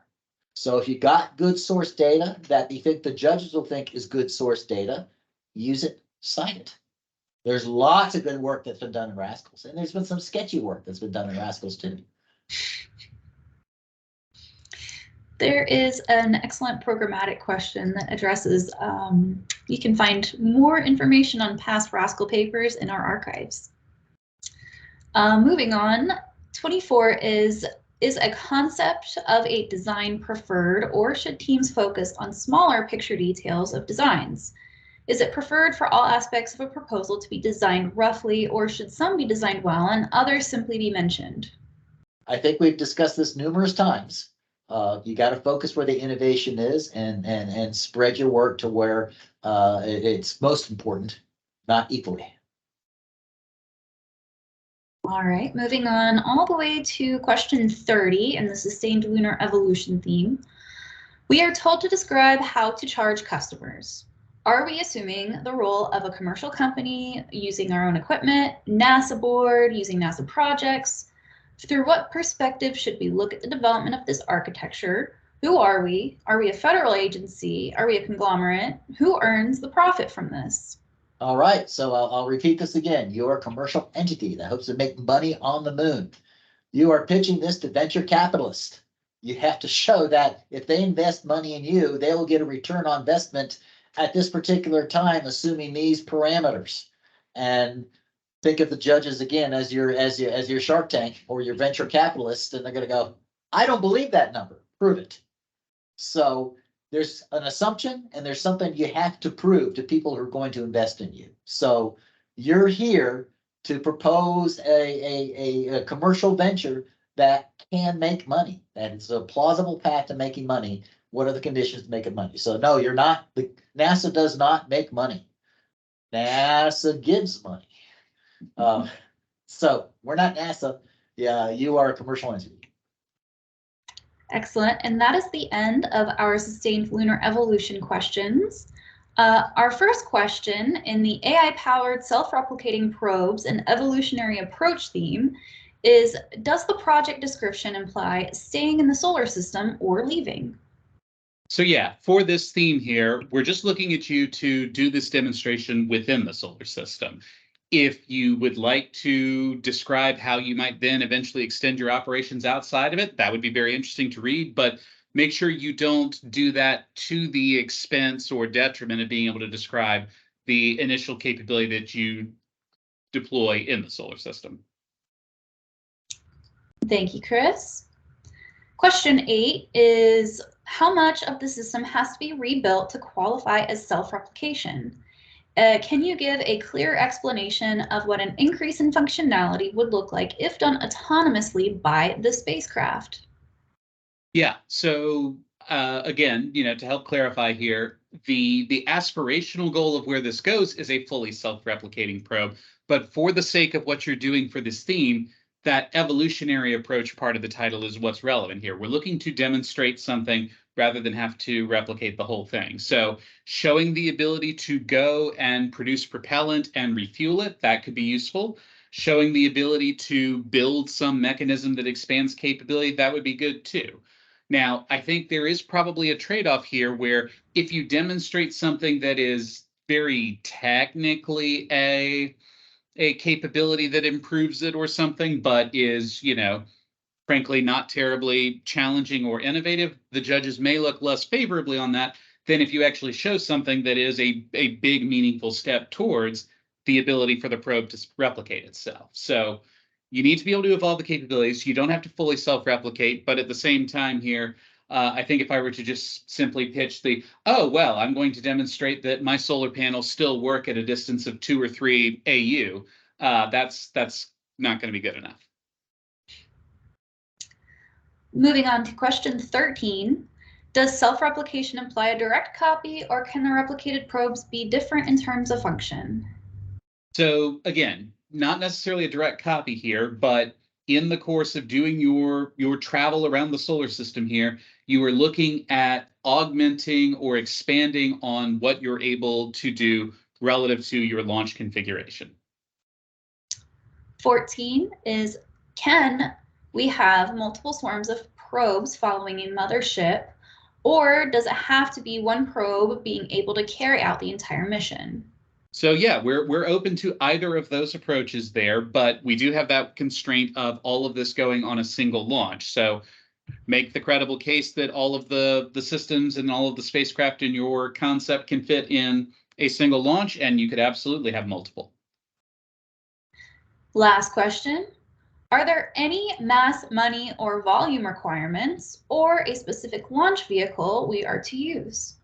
So if you got good source data that you think the judges will think is good source data, use it, cite it. There's lots of good work that's been done in RASC-ALs, and there's been some sketchy work that's been done in RASC-ALs too. There is an excellent programmatic question that addresses, you can find more information on past RASC-AL papers in our archives. Moving on, 24 is a concept of a design preferred, or should teams focus on smaller picture details of designs? Is it preferred for all aspects of a proposal to be designed roughly, or should some be designed well and others simply be mentioned? I think we've discussed this numerous times. You got to focus where the innovation is and spread your work to where it's most important, not equally. All right, moving on all the way to question 30 in the sustained lunar evolution theme. We are told to describe how to charge customers. Are we assuming the role of a commercial company using our own equipment, NASA board, using NASA projects? Through what perspective should we look at the development of this architecture? Who are we? Are we a federal agency? Are we a conglomerate? Who earns the profit from this? All right, so I'll repeat this again. You're a commercial entity that hopes to make money on the moon. You are pitching this to venture capitalists. You have to show that if they invest money in you, they will get a return on investment at this particular time, assuming these parameters. And think of the judges again as your Shark Tank or your venture capitalists, and they're going to go, I don't believe that number. Prove it. So there's an assumption and there's something you have to prove to people who are going to invest in you. So you're here to propose a commercial venture that can make money. That is a plausible path to making money. What are the conditions to making money? So no, you're not. NASA does not make money. NASA gives money. So we're not NASA. Yeah, you are a commercial entity. Excellent, and that is the end of our sustained lunar evolution questions. Our first question in the AI-powered self-replicating probes and evolutionary approach theme is, does the project description imply staying in the solar system or leaving? So yeah, for this theme here, we're just looking at you to do this demonstration within the solar system. If you would like to describe how you might then eventually extend your operations outside of it, that would be very interesting to read, but make sure you don't do that to the expense or detriment of being able to describe the initial capability that you deploy in the solar system. Thank you, Chris. Question 8 is, how much of the system has to be rebuilt to qualify as self-replication? Can you give a clear explanation of what an increase in functionality would look like if done autonomously by the spacecraft? Yeah, so again, to help clarify here, the aspirational goal of where this goes is a fully self-replicating probe. But for the sake of what you're doing for this theme, that evolutionary approach part of the title is what's relevant here. We're looking to demonstrate something rather than have to replicate the whole thing. So showing the ability to go and produce propellant and refuel it, that could be useful. Showing the ability to build some mechanism that expands capability, that would be good too. Now, I think there is probably a trade-off here where if you demonstrate something that is very technically a capability that improves it or something, but is, frankly, not terribly challenging or innovative, the judges may look less favorably on that than if you actually show something that is a big, meaningful step towards the ability for the probe to replicate itself. So you need to be able to evolve the capabilities. You don't have to fully self-replicate, but at the same time here, I think if I were to just simply pitch I'm going to demonstrate that my solar panels still work at a distance of 2 or 3 AU, that's not going to be good enough. Moving on to question 13, does self-replication imply a direct copy, or can the replicated probes be different in terms of function? So again, not necessarily a direct copy here, but in the course of doing your travel around the solar system here, you are looking at augmenting or expanding on what you're able to do relative to your launch configuration. 14 is, can we have multiple swarms of probes following a mothership, or does it have to be one probe being able to carry out the entire mission? So yeah, we're open to either of those approaches there, but we do have that constraint of all of this going on a single launch. So make the credible case that all of the systems and all of the spacecraft in your concept can fit in a single launch, and you could absolutely have multiple. Last question. Are there any mass, money, or volume requirements or a specific launch vehicle we are to use?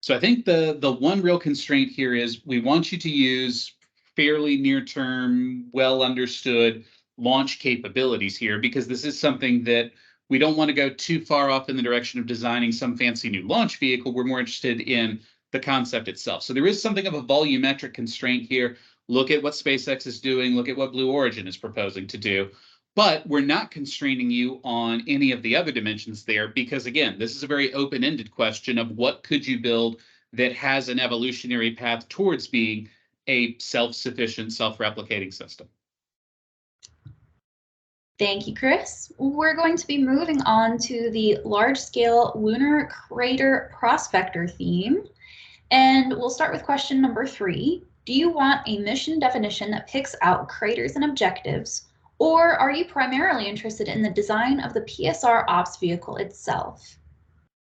So I think the one real constraint here is we want you to use fairly near-term, well understood launch capabilities here, because this is something that we don't want to go too far off in the direction of designing some fancy new launch vehicle. We're more interested in the concept itself. So there is something of a volumetric constraint here. Look at what SpaceX is doing. Look at what Blue Origin is proposing to do. But we're not constraining you on any of the other dimensions there, because again, this is a very open-ended question of what could you build that has an evolutionary path towards being a self-sufficient, self-replicating system. Thank you, Chris. We're going to be moving on to the large-scale lunar crater prospector theme. And we'll start with question number 3. Do you want a mission definition that picks out craters and objectives, or are you primarily interested in the design of the PSR ops vehicle itself?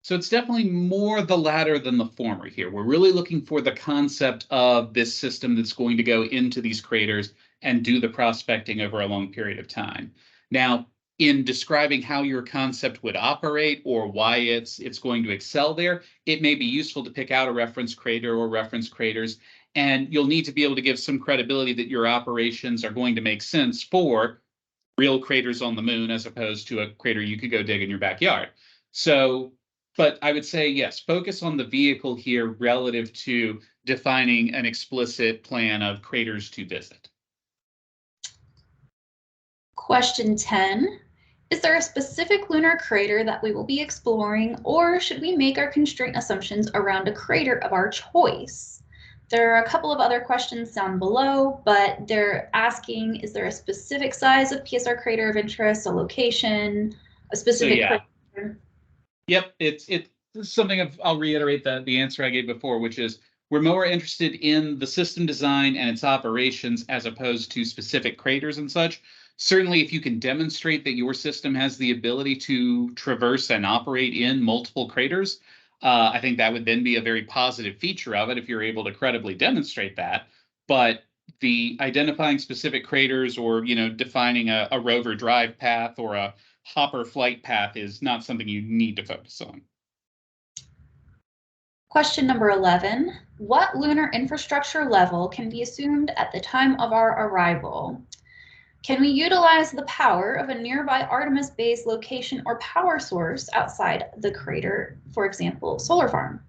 So it's definitely more the latter than the former here. We're really looking for the concept of this system that's going to go into these craters and do the prospecting over a long period of time. Now, in describing how your concept would operate or why it's going to excel there, it may be useful to pick out a reference crater or reference craters, and you'll need to be able to give some credibility that your operations are going to make sense for real craters on the moon as opposed to a crater you could go dig in your backyard. So, but I would say, yes, focus on the vehicle here relative to defining an explicit plan of craters to visit. Question 10. Is there a specific lunar crater that we will be exploring, or should we make our constraint assumptions around a crater of our choice? There are a couple of other questions down below, but they're asking, is there a specific size of PSR crater of interest, a location, a specific crater? Yep, it's something I'll reiterate the answer I gave before, which is we're more interested in the system design and its operations as opposed to specific craters and such. Certainly, if you can demonstrate that your system has the ability to traverse and operate in multiple craters, I think that would then be a very positive feature of it if you're able to credibly demonstrate that. But the identifying specific craters or defining a rover drive path or a hopper flight path is not something you need to focus on. Question number 11. What lunar infrastructure level can be assumed at the time of our arrival? Can we utilize the power of a nearby Artemis base location or power source outside the crater, for example, solar farm?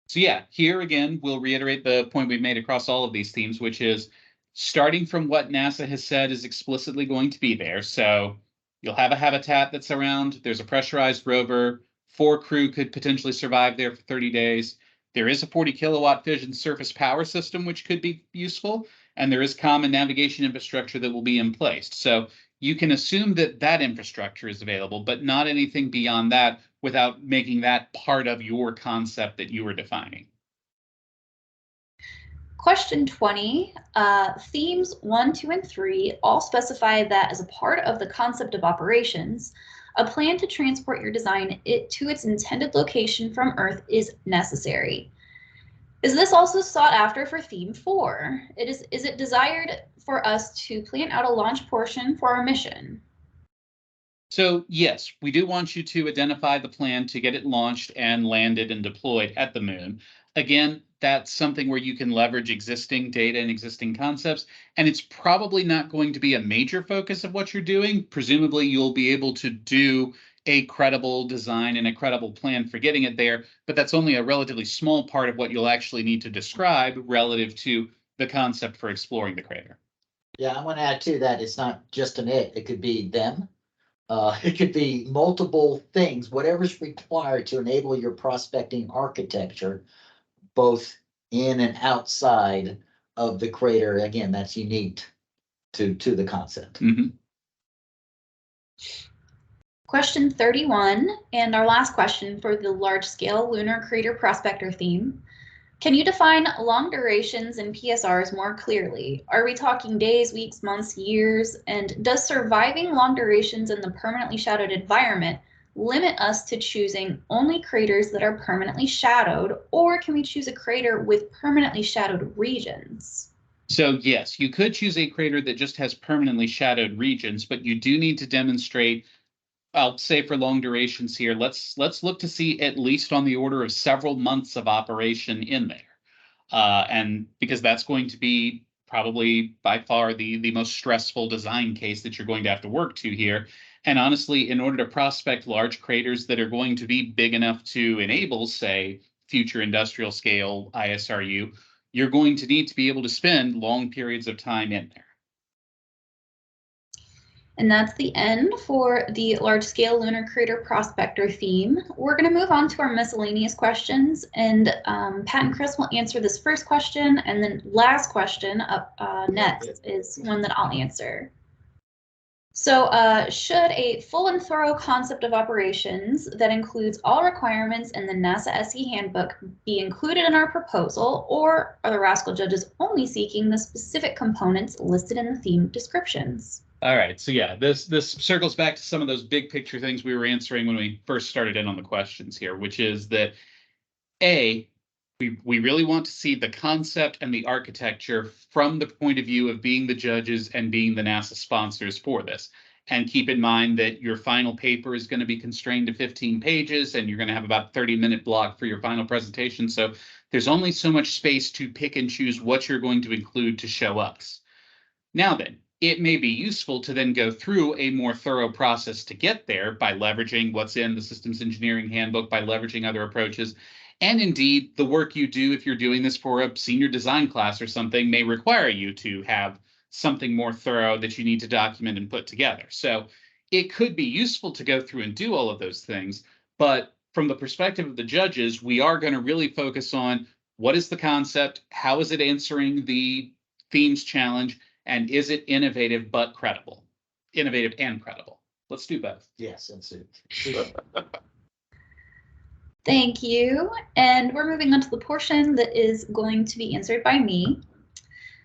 So yeah, here again, we'll reiterate the point we've made across all of these themes, which is starting from what NASA has said is explicitly going to be there. So you'll have a habitat that's around, there's a pressurized rover, 4 crew could potentially survive there for 30 days. There is a 40 kilowatt fission surface power system, which could be useful, and there is common navigation infrastructure that will be in place. So you can assume that that infrastructure is available, but not anything beyond that without making that part of your concept that you are defining. Question 20, themes 1, 2, and 3 all specify that as a part of the concept of operations, a plan to transport your design to its intended location from Earth is necessary. Is this also sought after for theme 4? Is it desired for us to plan out a launch portion for our mission? So yes, we do want you to identify the plan to get it launched and landed and deployed at the moon. Again, that's something where you can leverage existing data and existing concepts, and it's probably not going to be a major focus of what you're doing. Presumably, you'll be able to do a credible design and a credible plan for getting it there, but that's only a relatively small part of what you'll actually need to describe relative to the concept for exploring the crater. Yeah, I want to add to that. It's not just an it could be them. It could be multiple things, whatever's required to enable your prospecting architecture, both in and outside of the crater. Again, that's unique to the concept. Mhm. Question 31, and our last question for the large-scale lunar crater prospector theme. Can you define long durations in PSRs more clearly? Are we talking days, weeks, months, years? And does surviving long durations in the permanently shadowed environment limit us to choosing only craters that are permanently shadowed, or can we choose a crater with permanently shadowed regions? So yes, you could choose a crater that just has permanently shadowed regions, but you do need to demonstrate, I'll say for long durations here, let's look to see at least on the order of several months of operation in there. And because that's going to be probably by far the most stressful design case that you're going to have to work to here. And honestly, in order to prospect large craters that are going to be big enough to enable, say, future industrial scale ISRU, you're going to need to be able to spend long periods of time in there. And that's the end for the large-scale lunar crater prospector theme. We're going to move on to our miscellaneous questions, and Pat and Chris will answer this first question, and then last question up next is one that I'll answer. So should a full and thorough concept of operations that includes all requirements in the NASA SE handbook be included in our proposal, or are the RASC-AL judges only seeking the specific components listed in the theme descriptions? All right, so yeah, this circles back to some of those big picture things we were answering when we first started in on the questions here, which is that we really want to see the concept and the architecture from the point of view of being the judges and being the NASA sponsors for this. And keep in mind that your final paper is going to be constrained to 15 pages, and you're going to have about 30-minute block for your final presentation. So there's only so much space to pick and choose what you're going to include to show us. Now then, it may be useful to then go through a more thorough process to get there by leveraging what's in the systems engineering handbook, by leveraging other approaches. And indeed, the work you do, if you're doing this for a senior design class or something, may require you to have something more thorough that you need to document and put together. So it could be useful to go through and do all of those things. But from the perspective of the judges, we are going to really focus on what is the concept, how is it answering the themes challenge, and is it innovative but credible? Innovative and credible. Let's do both. Yes, that's it. Thank you. And we're moving on to the portion that is going to be answered by me.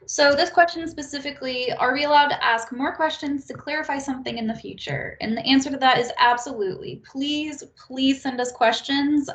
So this question specifically, are we allowed to ask more questions to clarify something in the future? And the answer to that is absolutely. Please, please send us questions,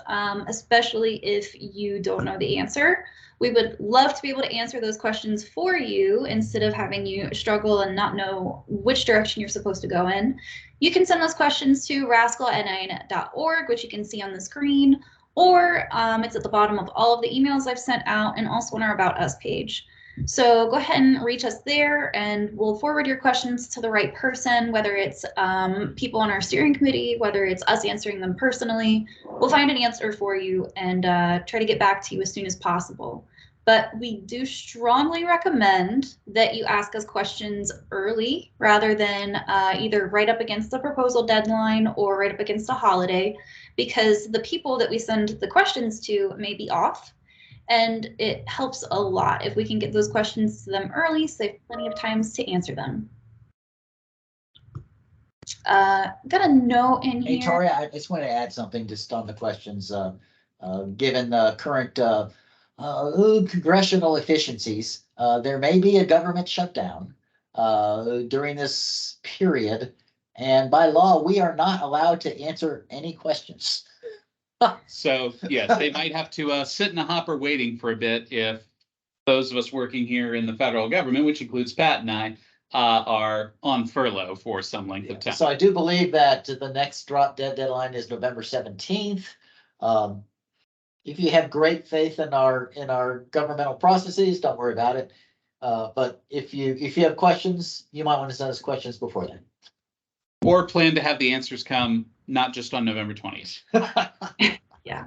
especially if you don't know the answer. We would love to be able to answer those questions for you instead of having you struggle and not know which direction you're supposed to go in. You can send those questions to rascal@nin.org, which you can see on the screen, or it's at the bottom of all of the emails I've sent out and also on our About Us page. So go ahead and reach us there, and we'll forward your questions to the right person, whether it's people on our steering committee, whether it's us answering them personally. We'll find an answer for you and try to get back to you as soon as possible. But we do strongly recommend that you ask us questions early rather than either right up against the proposal deadline or right up against a holiday, because the people that we send the questions to may be off. And it helps a lot if we can get those questions to them early, so they have plenty of times to answer them. Got a note in here. Hey, Tori, I just want to add something just on the questions. Given the current congressional efficiencies, there may be a government shutdown during this period. And by law, we are not allowed to answer any questions. So yes, they might have to sit in a hopper waiting for a bit if those of us working here in the federal government, which includes Pat and I, are on furlough for some length of time. So I do believe that the next drop dead deadline is November 17th. If you have great faith in our governmental processes, don't worry about it. But if you have questions, you might want to send us questions before then. Or plan to have the answers come not just on November 20th. Yeah.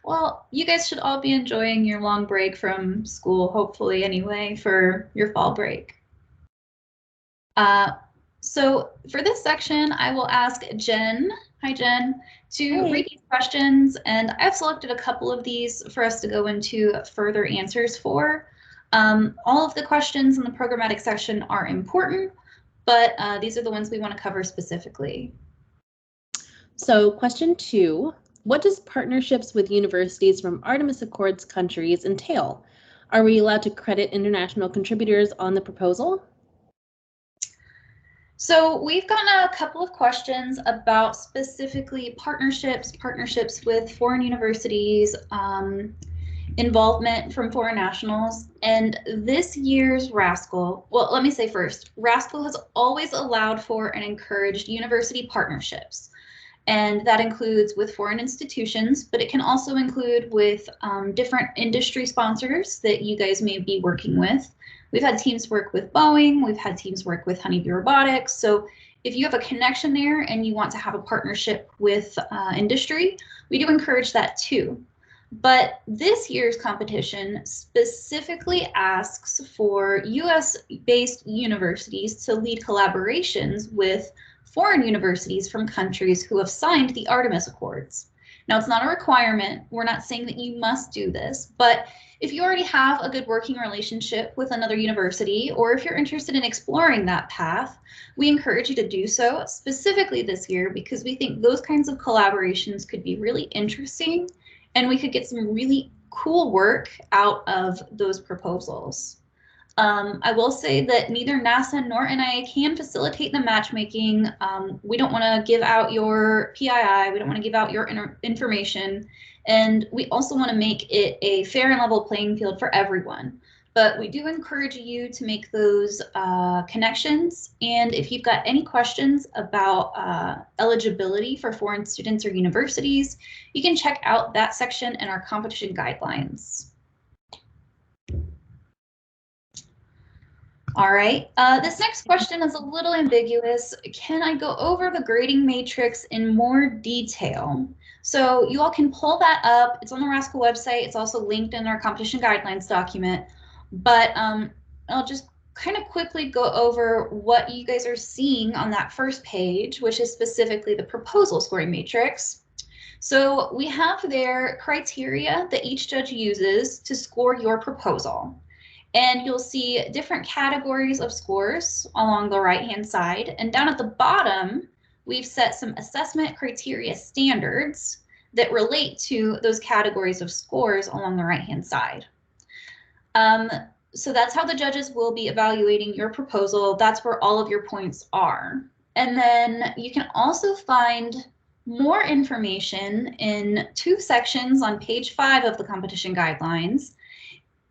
Well, you guys should all be enjoying your long break from school, hopefully anyway, for your fall break. So for this section, I will ask Jen, hi Jen, to Hey. read these questions, and I've selected a couple of these for us to go into further answers for. All of the questions in the programmatic section are important, but these are the ones we want to cover specifically. So question 2, what does partnerships with universities from Artemis Accords countries entail? Are we allowed to credit international contributors on the proposal? So we've gotten a couple of questions about specifically partnerships with foreign universities, involvement from foreign nationals, and this year's RASC-AL, well, let me say first, RASC-AL has always allowed for and encouraged university partnerships. And that includes with foreign institutions, but it can also include with different industry sponsors that you guys may be working with. We've had teams work with Boeing, we've had teams work with Honeybee Robotics. So if you have a connection there and you want to have a partnership with industry, we do encourage that too. But this year's competition specifically asks for US-based universities to lead collaborations with foreign universities from countries who have signed the Artemis Accords. Now, it's not a requirement. We're not saying that you must do this, but if you already have a good working relationship with another university, or if you're interested in exploring that path, we encourage you to do so specifically this year because we think those kinds of collaborations could be really interesting and we could get some really cool work out of those proposals. I will say that neither NASA nor NIA can facilitate the matchmaking. We don't want to give out your PII. We don't want to give out your information. And we also want to make it a fair and level playing field for everyone. But we do encourage you to make those connections. And if you've got any questions about eligibility for foreign students or universities, you can check out that section in our competition guidelines. All right, this next question is a little ambiguous. Can I go over the grading matrix in more detail? So you all can pull that up. It's on the RASC-AL website. It's also linked in our competition guidelines document. But I'll just kind of quickly go over what you guys are seeing on that first page, which is specifically the proposal scoring matrix. So we have there criteria that each judge uses to score your proposal. And you'll see different categories of scores along the right-hand side. And down at the bottom, we've set some assessment criteria standards that relate to those categories of scores along the right-hand side. So that's how the judges will be evaluating your proposal. That's where all of your points are. And then you can also find more information in 2 sections on page 5 of the competition guidelines,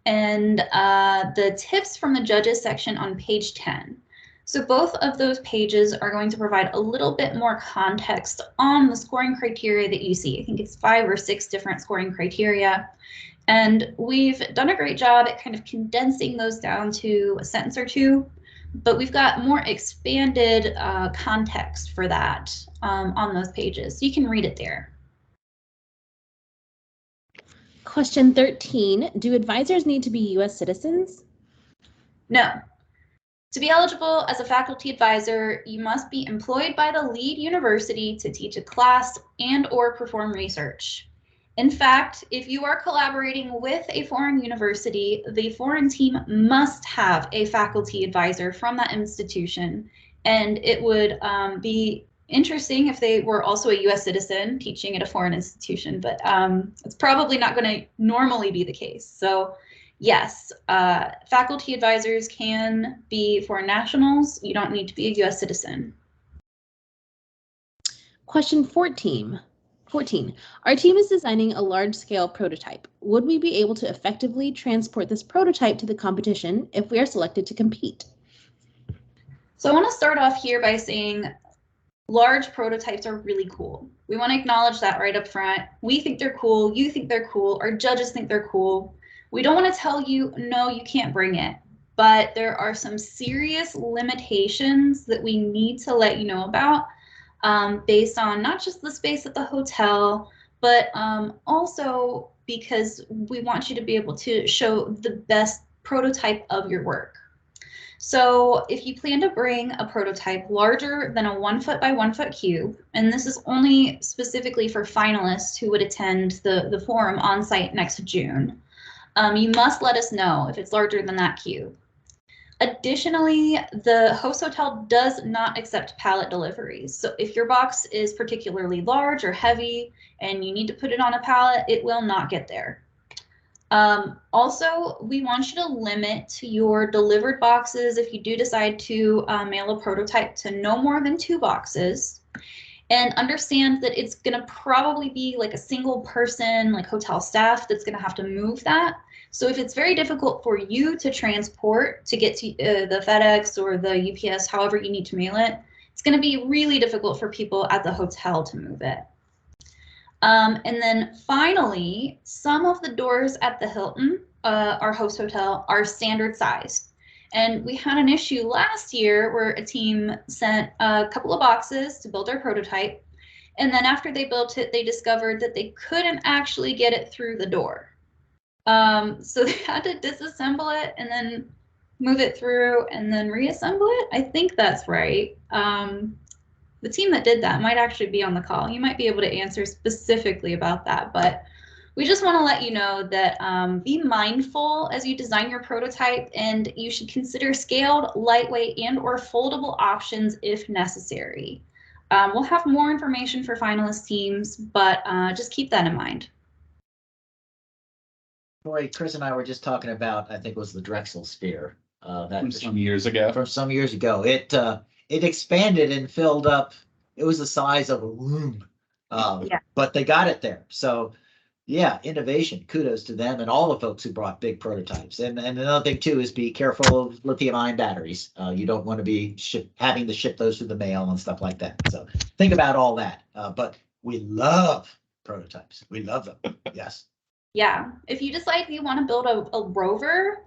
and the tips from the judges section on page 10. So both of those pages are going to provide a little bit more context on the scoring criteria that you see. I think it's 5 or 6 different scoring criteria. And we've done a great job at kind of condensing those down to a sentence or 2, but we've got more expanded context for that on those pages. So you can read it there. Question 13, do advisors need to be U.S. citizens? No. To be eligible as a faculty advisor, you must be employed by the lead university to teach a class and or perform research. In fact, if you are collaborating with a foreign university, the foreign team must have a faculty advisor from that institution, and it would be interesting if they were also a US citizen teaching at a foreign institution, but it's probably not going to normally be the case. So yes, faculty advisors can be foreign nationals. You don't need to be a US citizen. Question 14. Our team is designing a large-scale prototype. Would we be able to effectively transport this prototype to the competition if we are selected to compete? So I want to start off here by saying large prototypes are really cool. We want to acknowledge that right up front. We think they're cool. You think they're cool. Our judges think they're cool. We don't want to tell you, no, you can't bring it. But there are some serious limitations that we need to let you know about based on not just the space at the hotel, but also because we want you to be able to show the best prototype of your work. So if you plan to bring a prototype larger than a 1 foot by 1 foot cube, and this is only specifically for finalists who would attend the forum on site next June, you must let us know if it's larger than that cube. Additionally, the host hotel does not accept pallet deliveries. So if your box is particularly large or heavy and you need to put it on a pallet, it will not get there. Also, we want you to limit your delivered boxes if you do decide to mail a prototype to no more than 2 boxes. And understand that it's going to probably be like a single person, like hotel staff, that's going to have to move that. So if it's very difficult for you to transport to get to the FedEx or the UPS, however you need to mail it, it's going to be really difficult for people at the hotel to move it. And then finally, some of the doors at the Hilton, our host hotel, are standard size. And we had an issue last year where a team sent a couple of boxes to build their prototype. And then after they built it, they discovered that they couldn't actually get it through the door. So they had to disassemble it and then move it through and then reassemble it. I think that's right. The team that did that might actually be on the call. You might be able to answer specifically about that, but we just want to let you know that be mindful as you design your prototype, and you should consider scaled, lightweight, and or foldable options if necessary. We'll have more information for finalist teams, but just keep that in mind. Troy, Chris and I were just talking about, I think it was the Drexel sphere. That From some years ago. From some years ago. It expanded and filled up. It was the size of a room. But they got it there. So yeah, innovation. Kudos to them and all the folks who brought big prototypes. And another thing too is be careful of lithium-ion batteries. You don't want to be having to ship those through the mail and stuff like that. So think about all that. But we love prototypes. We love them. Yes. Yeah. If you decide you want to build a rover,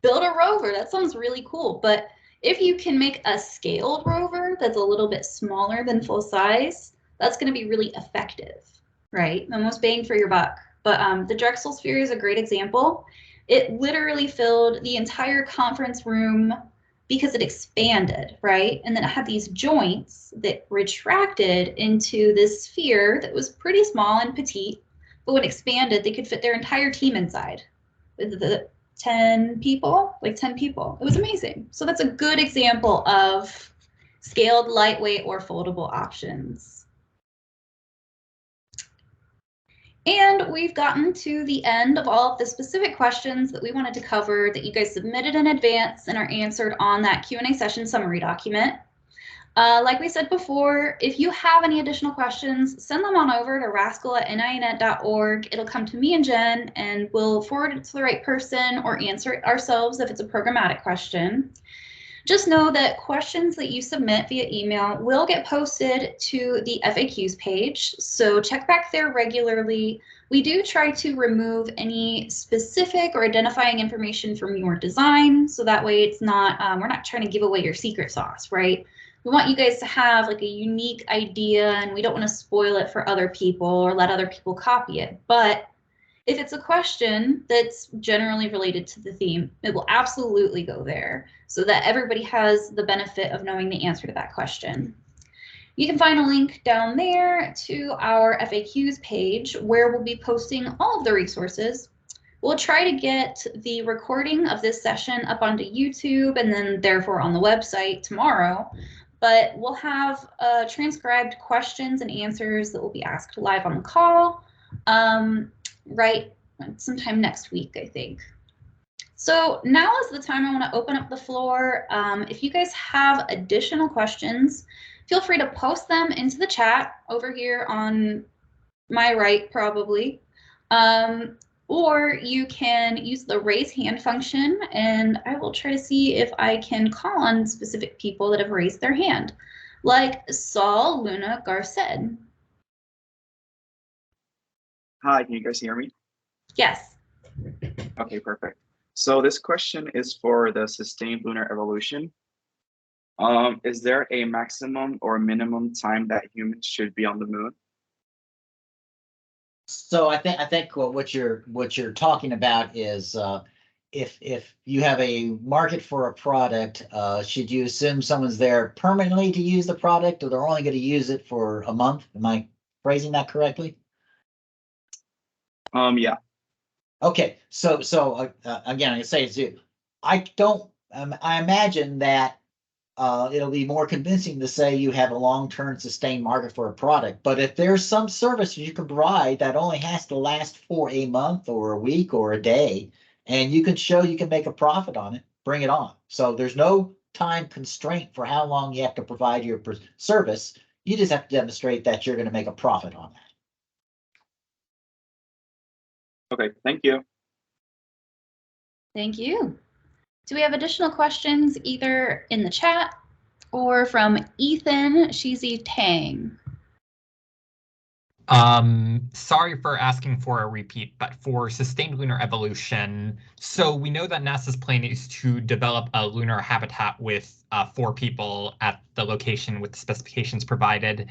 build a rover. That sounds really cool. But if you can make a scaled rover that's a little bit smaller than full size, that's going to be really effective, right? The most bang for your buck. But the Drexel sphere is a great example. It literally filled the entire conference room because it expanded, right? And then it had these joints that retracted into this sphere that was pretty small and petite. But when it expanded, they could fit their entire team inside. The 10 people, like 10 people. It was amazing. So that's a good example of scaled, lightweight, or foldable options. And we've gotten to the end of all of the specific questions that we wanted to cover that you guys submitted in advance and are answered on that Q&A session summary document. Like we said before, if you have any additional questions, send them on over to rascal@nianet.org. It'll come to me and Jen, and we'll forward it to the right person or answer it ourselves if it's a programmatic question. Just know that questions that you submit via email will get posted to the FAQs page, so check back there regularly. We do try to remove any specific or identifying information from your design, so that way it's not, we're not trying to give away your secret sauce, right? We want you guys to have like a unique idea, and we don't want to spoil it for other people or let other people copy it. But if it's a question that's generally related to the theme, it will absolutely go there so that everybody has the benefit of knowing the answer to that question. You can find a link down there to our FAQs page where we'll be posting all of the resources. We'll try to get the recording of this session up onto YouTube and then therefore on the website tomorrow. But we'll have transcribed questions and answers that will be asked live on the call right sometime next week, I think. So now is the time I want to open up the floor. If you guys have additional questions, feel free to post them into the chat over here on my right, probably. Or you can use the raise hand function, and I will try to see if I can call on specific people that have raised their hand, like Saul Luna Garced. Hi, can you guys hear me? Yes. Okay, perfect. So this question is for the sustained lunar evolution. Is there a maximum or minimum time that humans should be on the moon? So I think what you're talking about is if you have a market for a product, should you assume someone's there permanently to use the product, or they're only going to use it for a month? Am I phrasing that correctly? Yeah. Okay, so again, I say it's I don't. I imagine that it'll be more convincing to say you have a long-term sustained market for a product. But if there's some service you can provide that only has to last for a month or a week or a day, and you can show you can make a profit on it, bring it on. So there's no time constraint for how long you have to provide your service. You just have to demonstrate that you're going to make a profit on that. Okay, thank you. Thank you. Do we have additional questions either in the chat or from Ethan Shizi Tang? Sorry for asking for a repeat, but for sustained lunar evolution, so we know that NASA's plan is to develop a lunar habitat with 4 people at the location with the specifications provided.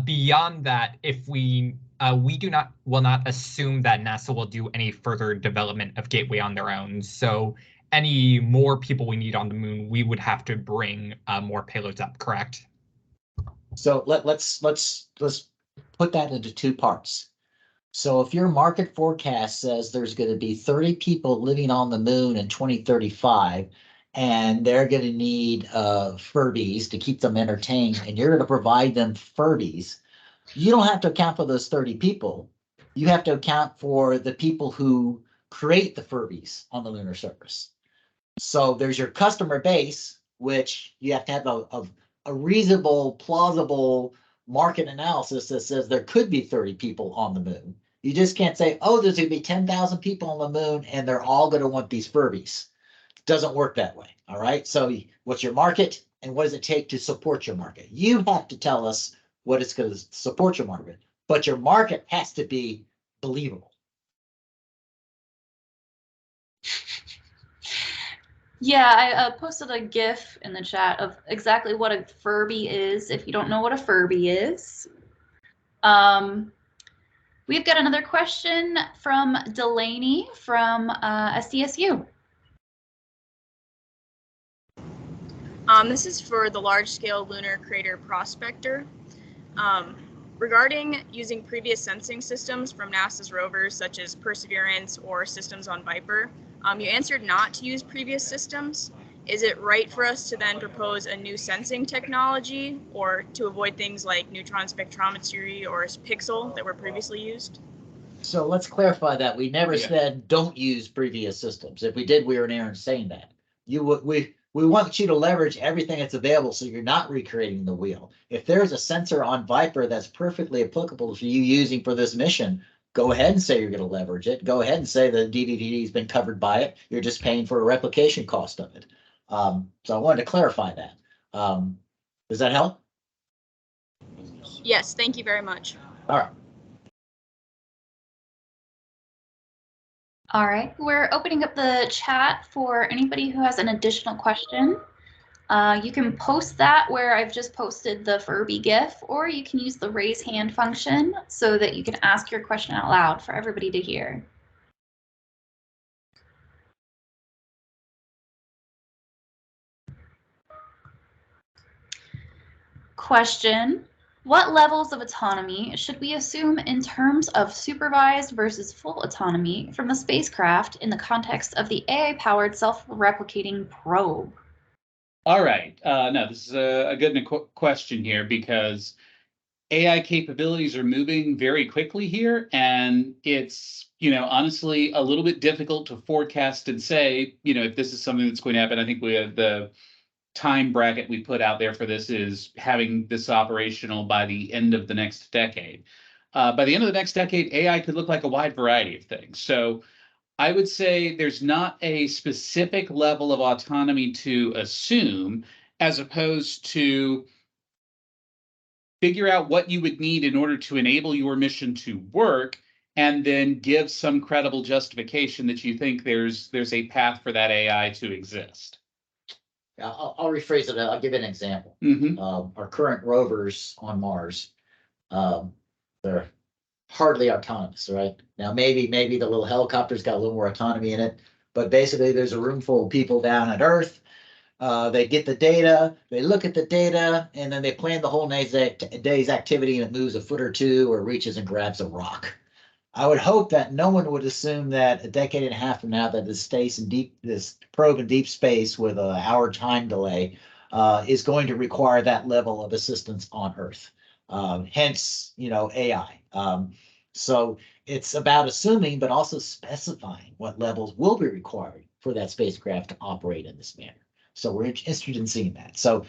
Beyond that, if we will not assume that NASA will do any further development of Gateway on their own. So any more people we need on the moon, we would have to bring more payloads up, correct? So let's put that into 2 parts. So if your market forecast says there's going to be 30 people living on the moon in 2035, and they're going to need Furbies to keep them entertained, and you're going to provide them Furbies, you don't have to account for those 30 people. You have to account for the people who create the Furbies on the lunar surface. So there's your customer base, which you have to have a reasonable, plausible market analysis that says there could be 30 people on the moon. You just can't say, oh, there's going to be 10,000 people on the moon and they're all going to want these Furbies. It doesn't work that way. All right. So what's your market and what does it take to support your market? You have to tell us what it's going to support your market, but your market has to be believable. Yeah, I posted a GIF in the chat of exactly what a Furby is, if you don't know what a Furby is. We've got another question from Delaney from SDSU. This is for the large-scale lunar crater prospector. Regarding using previous sensing systems from NASA's rovers, such as Perseverance or systems on Viper, you answered not to use previous systems. Is it right for us to then propose a new sensing technology, or to avoid things like neutron spectrometry or Pixel that were previously used? So let's clarify that. We never said don't use previous systems. If we did, we were in error in saying that. We want you to leverage everything that's available so you're not recreating the wheel. If there's a sensor on Viper that's perfectly applicable to you using for this mission, go ahead and say you're going to leverage it. Go ahead and say the DVD has been covered by it. You're just paying for a replication cost of it. So I wanted to clarify that. Does that help? Yes, thank you very much. All right. All right, we're opening up the chat for anybody who has an additional question. You can post that where I've just posted the Furby GIF, or you can use the raise hand function so that you can ask your question out loud for everybody to hear. Question: what levels of autonomy should we assume in terms of supervised versus full autonomy from the spacecraft in the context of the AI-powered self-replicating probe? All right. No, this is a good question here, because AI capabilities are moving very quickly here, and it's, honestly a little bit difficult to forecast and say, if this is something that's going to happen. I think we have the time bracket we put out there for this is having this operational by the end of the next decade. By the end of the next decade, AI could look like a wide variety of things. So I would say there's not a specific level of autonomy to assume, as opposed to figure out what you would need in order to enable your mission to work, and then give some credible justification that you think there's a path for that AI to exist. I'll rephrase it. I'll give you an example. Mm-hmm. Our current rovers on Mars, they're hardly autonomous, right? Now, maybe the little helicopter's got a little more autonomy in it, but basically there's a room full of people down at Earth. They get the data, they look at the data, and then they plan the whole day's activity, and it moves a foot or two or reaches and grabs a rock. I would hope that no one would assume that a decade and a half from now that this probe in deep space with an hour time delay is going to require that level of assistance on Earth. Hence, AI. So it's about assuming, but also specifying what levels will be required for that spacecraft to operate in this manner. So we're interested in seeing that. So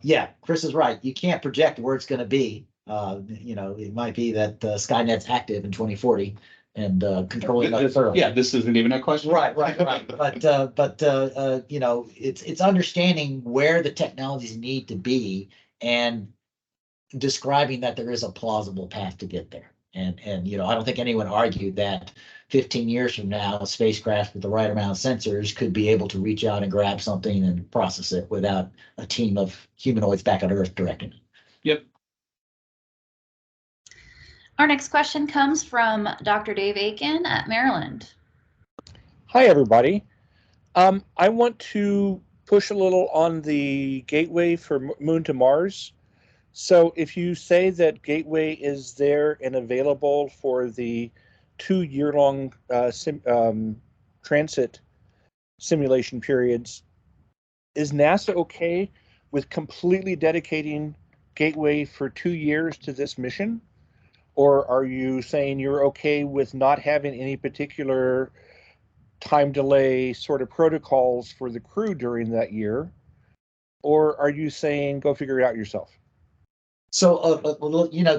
yeah, Chris is right. You can't project where it's going to be. It might be that Skynet's active in 2040 and controlling us thoroughly. Yeah, this isn't even a question. Right. But it's understanding where the technologies need to be and describing that there is a plausible path to get there. And I don't think anyone argued that 15 years from now, a spacecraft with the right amount of sensors could be able to reach out and grab something and process it without a team of humanoids back on Earth directing it. Yep. Our next question comes from Dr. Dave Aiken at Maryland. Hi, everybody. I want to push a little on the gateway for Moon to Mars. So if you say that Gateway is there and available for the 2-year-long transit simulation periods, is NASA okay with completely dedicating Gateway for 2 years to this mission? Or are you saying you're okay with not having any particular time delay sort of protocols for the crew during that year? Or are you saying go figure it out yourself? So,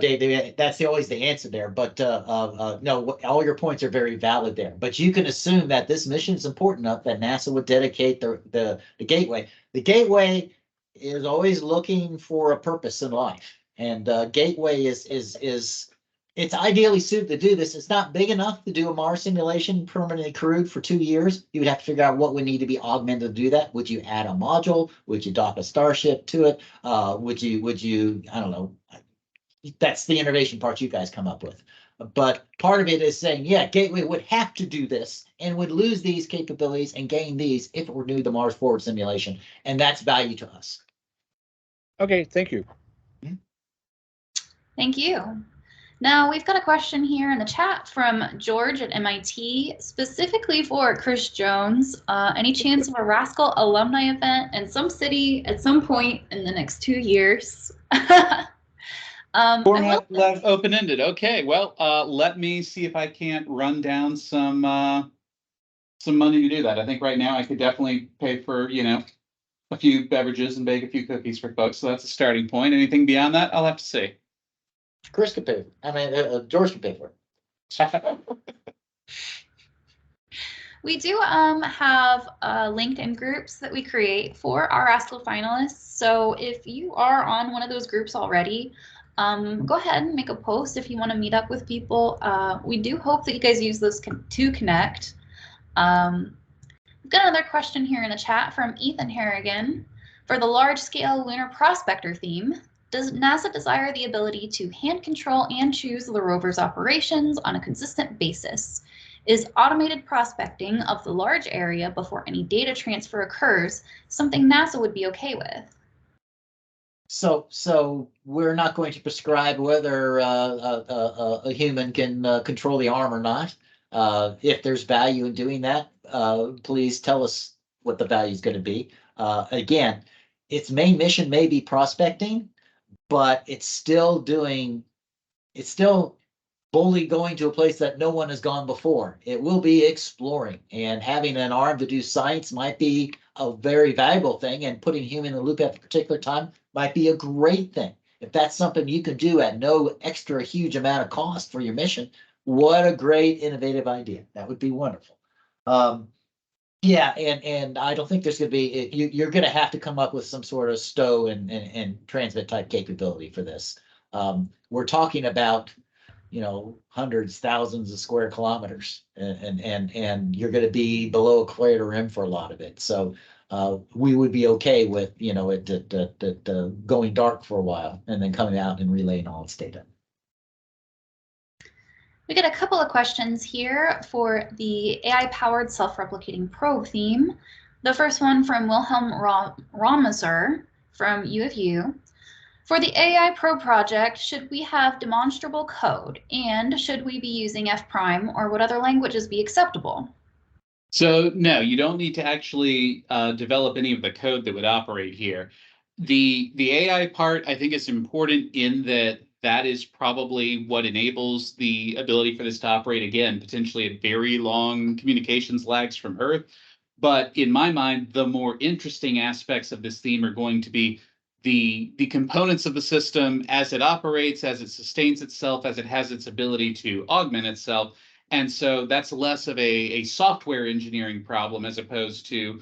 Dave, that's always the answer there. But no, all your points are very valid there. But you can assume that this mission is important enough that NASA would dedicate the gateway. The gateway is always looking for a purpose in life, and gateway is it's ideally suited to do this. It's not big enough to do a Mars simulation permanently crewed for 2 years. You would have to figure out what would need to be augmented to do that. Would you add a module? Would you dock a Starship to it? Would you, I don't know. That's the innovation part you guys come up with. But part of it is saying, yeah, Gateway would have to do this and would lose these capabilities and gain these if it were new the Mars forward simulation. And that's value to us. Okay, thank you. Thank you. Now we've got a question here in the chat from George at MIT, specifically for Chris Jones. Any chance of a RASC-AL alumni event in some city at some point in the next 2 years? Format left open-ended. Okay, well, let me see if I can't run down some money to do that. I think right now I could definitely pay for, a few beverages and bake a few cookies for folks. So that's a starting point. Anything beyond that, I'll have to see. Chris could pay. George could pay for it. We do have LinkedIn groups that we create for our RASC-AL finalists. So if you are on one of those groups already, go ahead and make a post if you want to meet up with people. We do hope that you guys use those to connect. We've got another question here in the chat from Ethan Harrigan. For the large-scale lunar prospector theme, does NASA desire the ability to hand control and choose the rover's operations on a consistent basis? Is automated prospecting of the large area before any data transfer occurs something NASA would be okay with? So we're not going to prescribe whether a human can control the arm or not. If there's value in doing that, please tell us what the value is going to be. Again, its main mission may be prospecting, but it's still boldly going to a place that no one has gone before. It will be exploring, and having an arm to do science might be a very valuable thing, and putting human in the loop at a particular time might be a great thing. If that's something you can do at no extra huge amount of cost for your mission, what a great innovative idea. That would be wonderful. Yeah, and I don't think there's going to be, you're going to have to come up with some sort of stow and transmit type capability for this. We're talking about, hundreds, thousands of square kilometers, and you're going to be below equator rim for a lot of it. So we would be okay with, it going dark for a while and then coming out and relaying all its data. We get a couple of questions here for the AI-powered self-replicating probe theme. The first one from Wilhelm Ramaser from U of U. For the AI probe project, should we have demonstrable code? And should we be using F prime, or would other languages be acceptable? So no, you don't need to actually develop any of the code that would operate here. The AI part, I think, is important in that that is probably what enables the ability for this to operate, again, potentially at very long communications lags from Earth. But in my mind, the more interesting aspects of this theme are going to be the components of the system as it operates, as it sustains itself, as it has its ability to augment itself. And so that's less of a software engineering problem as opposed to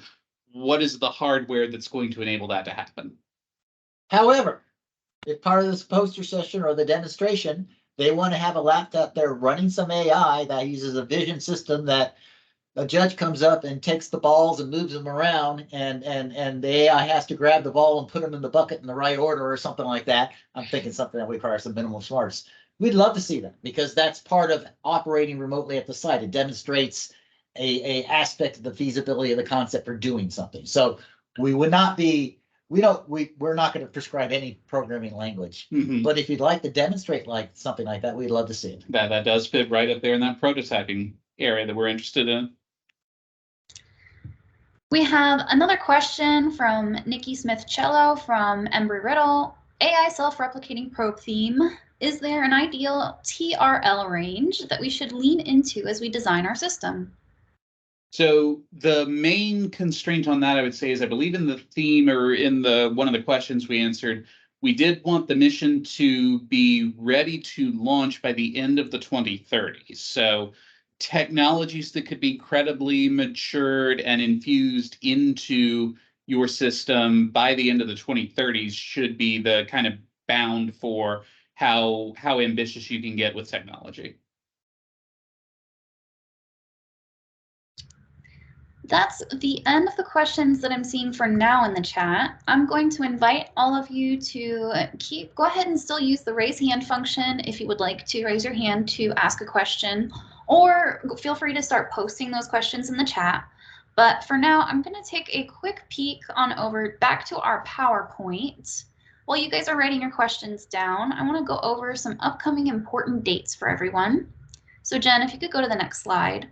what is the hardware that's going to enable that to happen. However, if part of this poster session or the demonstration, they want to have a laptop there running some AI that uses a vision system that a judge comes up and takes the balls and moves them around, and the AI has to grab the ball and put them in the bucket in the right order or something like that. I'm thinking something that requires some minimal smarts. We'd love to see that because that's part of operating remotely at the site. It demonstrates a aspect of the feasibility of the concept for doing something. So we would not be, we're not going to prescribe any programming language. Mm-hmm. But if you'd like to demonstrate like something like that, we'd love to see it. That does fit right up there in that prototyping area that we're interested in. We have another question from Nikki Smith-Cello from Embry-Riddle. AI self-replicating probe theme. Is there an ideal TRL range that we should lean into as we design our system? So the main constraint on that, I would say, is I believe in the theme or in the one of the questions we answered, we did want the mission to be ready to launch by the end of the 2030s. So technologies that could be credibly matured and infused into your system by the end of the 2030s should be the kind of bound for how ambitious you can get with technology. That's the end of the questions that I'm seeing for now in the chat. I'm going to invite all of you to go ahead and still use the raise hand function if you would like to raise your hand to ask a question, or feel free to start posting those questions in the chat. But for now, I'm going to take a quick peek on over back to our PowerPoint. While you guys are writing your questions down, I want to go over some upcoming important dates for everyone. So Jen, if you could go to the next slide.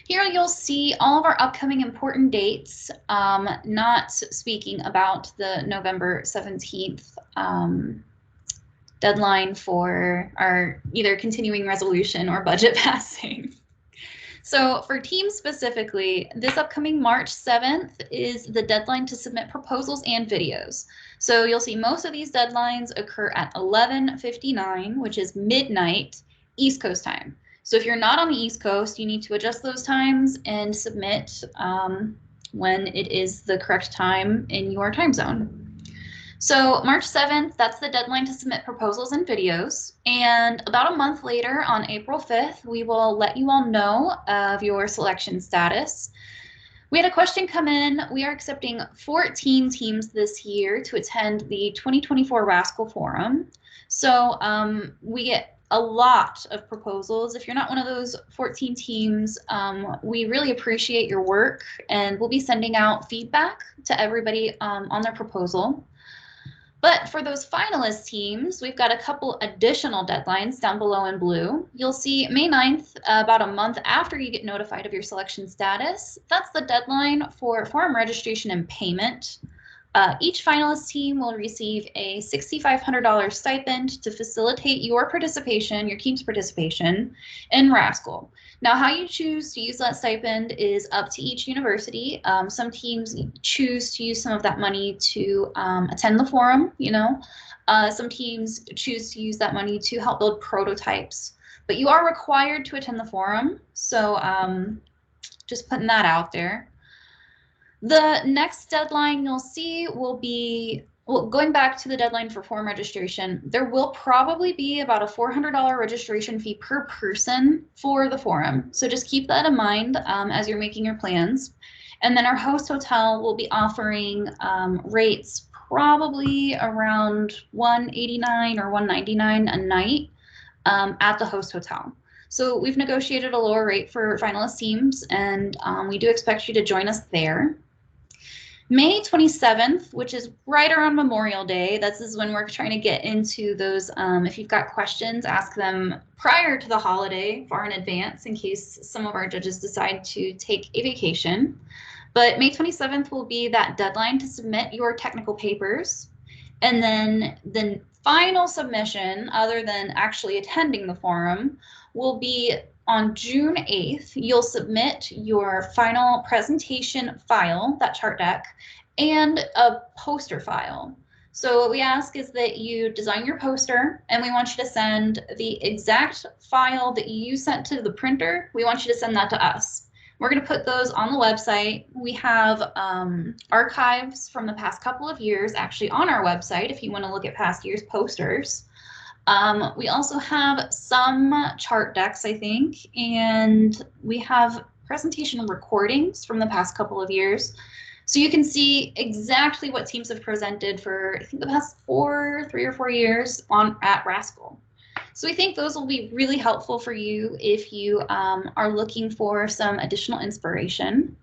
Here you'll see all of our upcoming important dates, not speaking about the November 17th deadline for our either continuing resolution or budget passing. So for teams specifically, this upcoming March 7th is the deadline to submit proposals and videos. So you'll see most of these deadlines occur at 11:59, which is midnight East Coast time. So if you're not on the East Coast, you need to adjust those times and submit when it is the correct time in your time zone. So March 7th, that's the deadline to submit proposals and videos. And about a month later, on April 5th, we will let you all know of your selection status. We had a question come in. We are accepting 14 teams this year to attend the 2024 RASC-AL Forum. So we get a lot of proposals. If you're not one of those 14 teams, we really appreciate your work, and we'll be sending out feedback to everybody on their proposal. But for those finalist teams, we've got a couple additional deadlines down below in blue. You'll see May 9th, about a month after you get notified of your selection status. That's the deadline for forum registration and payment. Each finalist team will receive a $6,500 stipend to facilitate your participation, your team's participation in RASC-AL. Now, how you choose to use that stipend is up to each university. Some teams choose to use some of that money to attend the forum, some teams choose to use that money to help build prototypes, but you are required to attend the forum. So just putting that out there. The next deadline you'll see will be, going back to the deadline for forum registration, there will probably be about a $400 registration fee per person for the forum. So just keep that in mind as you're making your plans. And then our host hotel will be offering rates probably around $189 or $199 a night at the host hotel. So we've negotiated a lower rate for finalist teams, and we do expect you to join us there. May 27th, which is right around Memorial Day, this is when we're trying to get into those. If you've got questions, ask them prior to the holiday, far in advance, in case some of our judges decide to take a vacation. But May 27th will be that deadline to submit your technical papers. And then the final submission, other than actually attending the forum, will be on June 8th. You'll submit your final presentation file, that chart deck, and a poster file. So what we ask is that you design your poster, and we want you to send the exact file that you sent to the printer. We want you to send that to us. We're going to put those on the website. We have archives from the past couple of years actually on our website if you want to look at past year's posters. We also have some chart decks, I think, and we have presentation recordings from the past couple of years. So you can see exactly what teams have presented for, I think, the past 3 or 4 years at RASC-AL. So we think those will be really helpful for you if you are looking for some additional inspiration.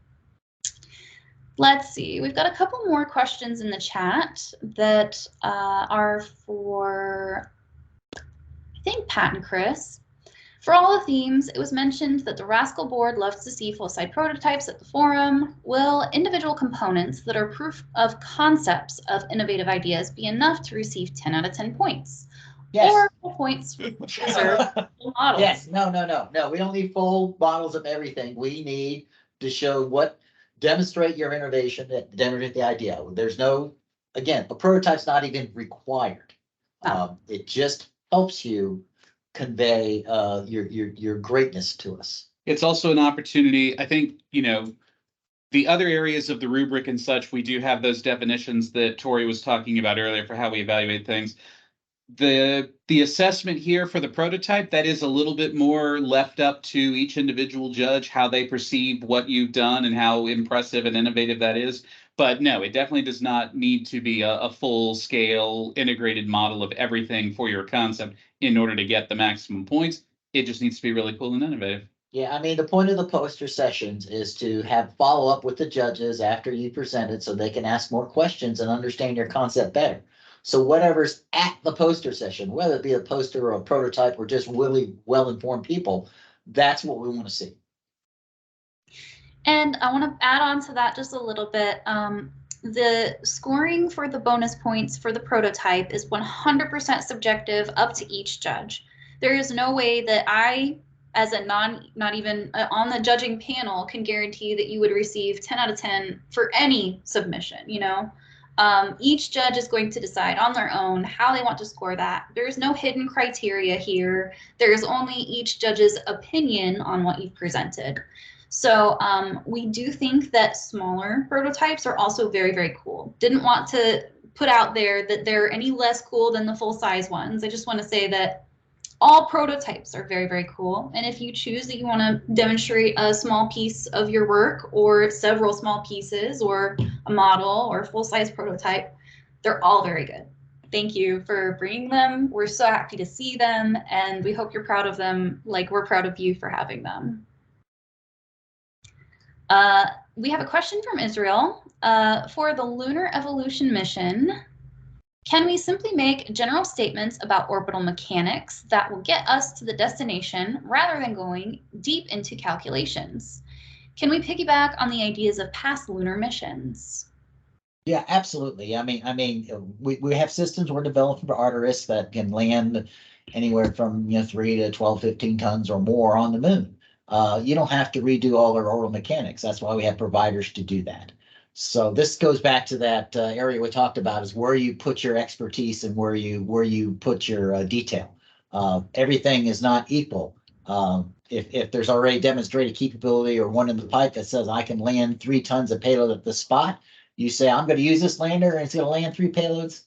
Let's see, we've got a couple more questions in the chat that are for, I think, Pat and Chris. For all the themes, it was mentioned that the RASC-AL board loves to see full-size prototypes at the forum. Will individual components that are proof of concepts of innovative ideas be enough to receive 10 out of 10 points? Yes. Or points reserved for models? Yes, no. We don't need full models of everything. We need to show demonstrate your innovation, demonstrate the idea. There's no, again, a prototype's not even required. It just helps you convey your greatness to us. It's also an opportunity. I think, the other areas of the rubric and such, we do have those definitions that Tori was talking about earlier for how we evaluate things. The assessment here for the prototype, that is a little bit more left up to each individual judge, how they perceive what you've done and how impressive and innovative that is. But no, it definitely does not need to be a full-scale integrated model of everything for your concept in order to get the maximum points. It just needs to be really cool and innovative. Yeah, I mean, the point of the poster sessions is to have follow-up with the judges after you present it so they can ask more questions and understand your concept better. So whatever's at the poster session, whether it be a poster or a prototype or just really well-informed people, that's what we want to see. And I want to add on to that just a little bit. The scoring for the bonus points for the prototype is 100% subjective, up to each judge. There is no way that I, as a not even on the judging panel, can guarantee that you would receive 10 out of 10 for any submission, Each judge is going to decide on their own how they want to score that. There's no hidden criteria here. There's only each judge's opinion on what you've presented. So we do think that smaller prototypes are also very, very cool. Didn't want to put out there that they're any less cool than the full-size ones. I just want to say that all prototypes are very, very cool. And if you choose that you want to demonstrate a small piece of your work or several small pieces or a model or a full-size prototype, they're all very good. Thank you for bringing them. We're so happy to see them, and we hope you're proud of them like we're proud of you for having them. We have a question from Israel. For the lunar evolution mission, can we simply make general statements about orbital mechanics that will get us to the destination rather than going deep into calculations? Can we piggyback on the ideas of past lunar missions? Yeah, absolutely. I mean, we have systems we're developing for Artemis that can land anywhere from 3 to 12, 15 tons or more on the moon. You don't have to redo all our orbital mechanics. That's why we have providers to do that. So this goes back to that area we talked about, is where you put your expertise and where you put your detail. Everything is not equal. If there's already demonstrated capability or one in the pipe that says I can land 3 tons of payload at the spot, you say I'm going to use this lander and it's going to land 3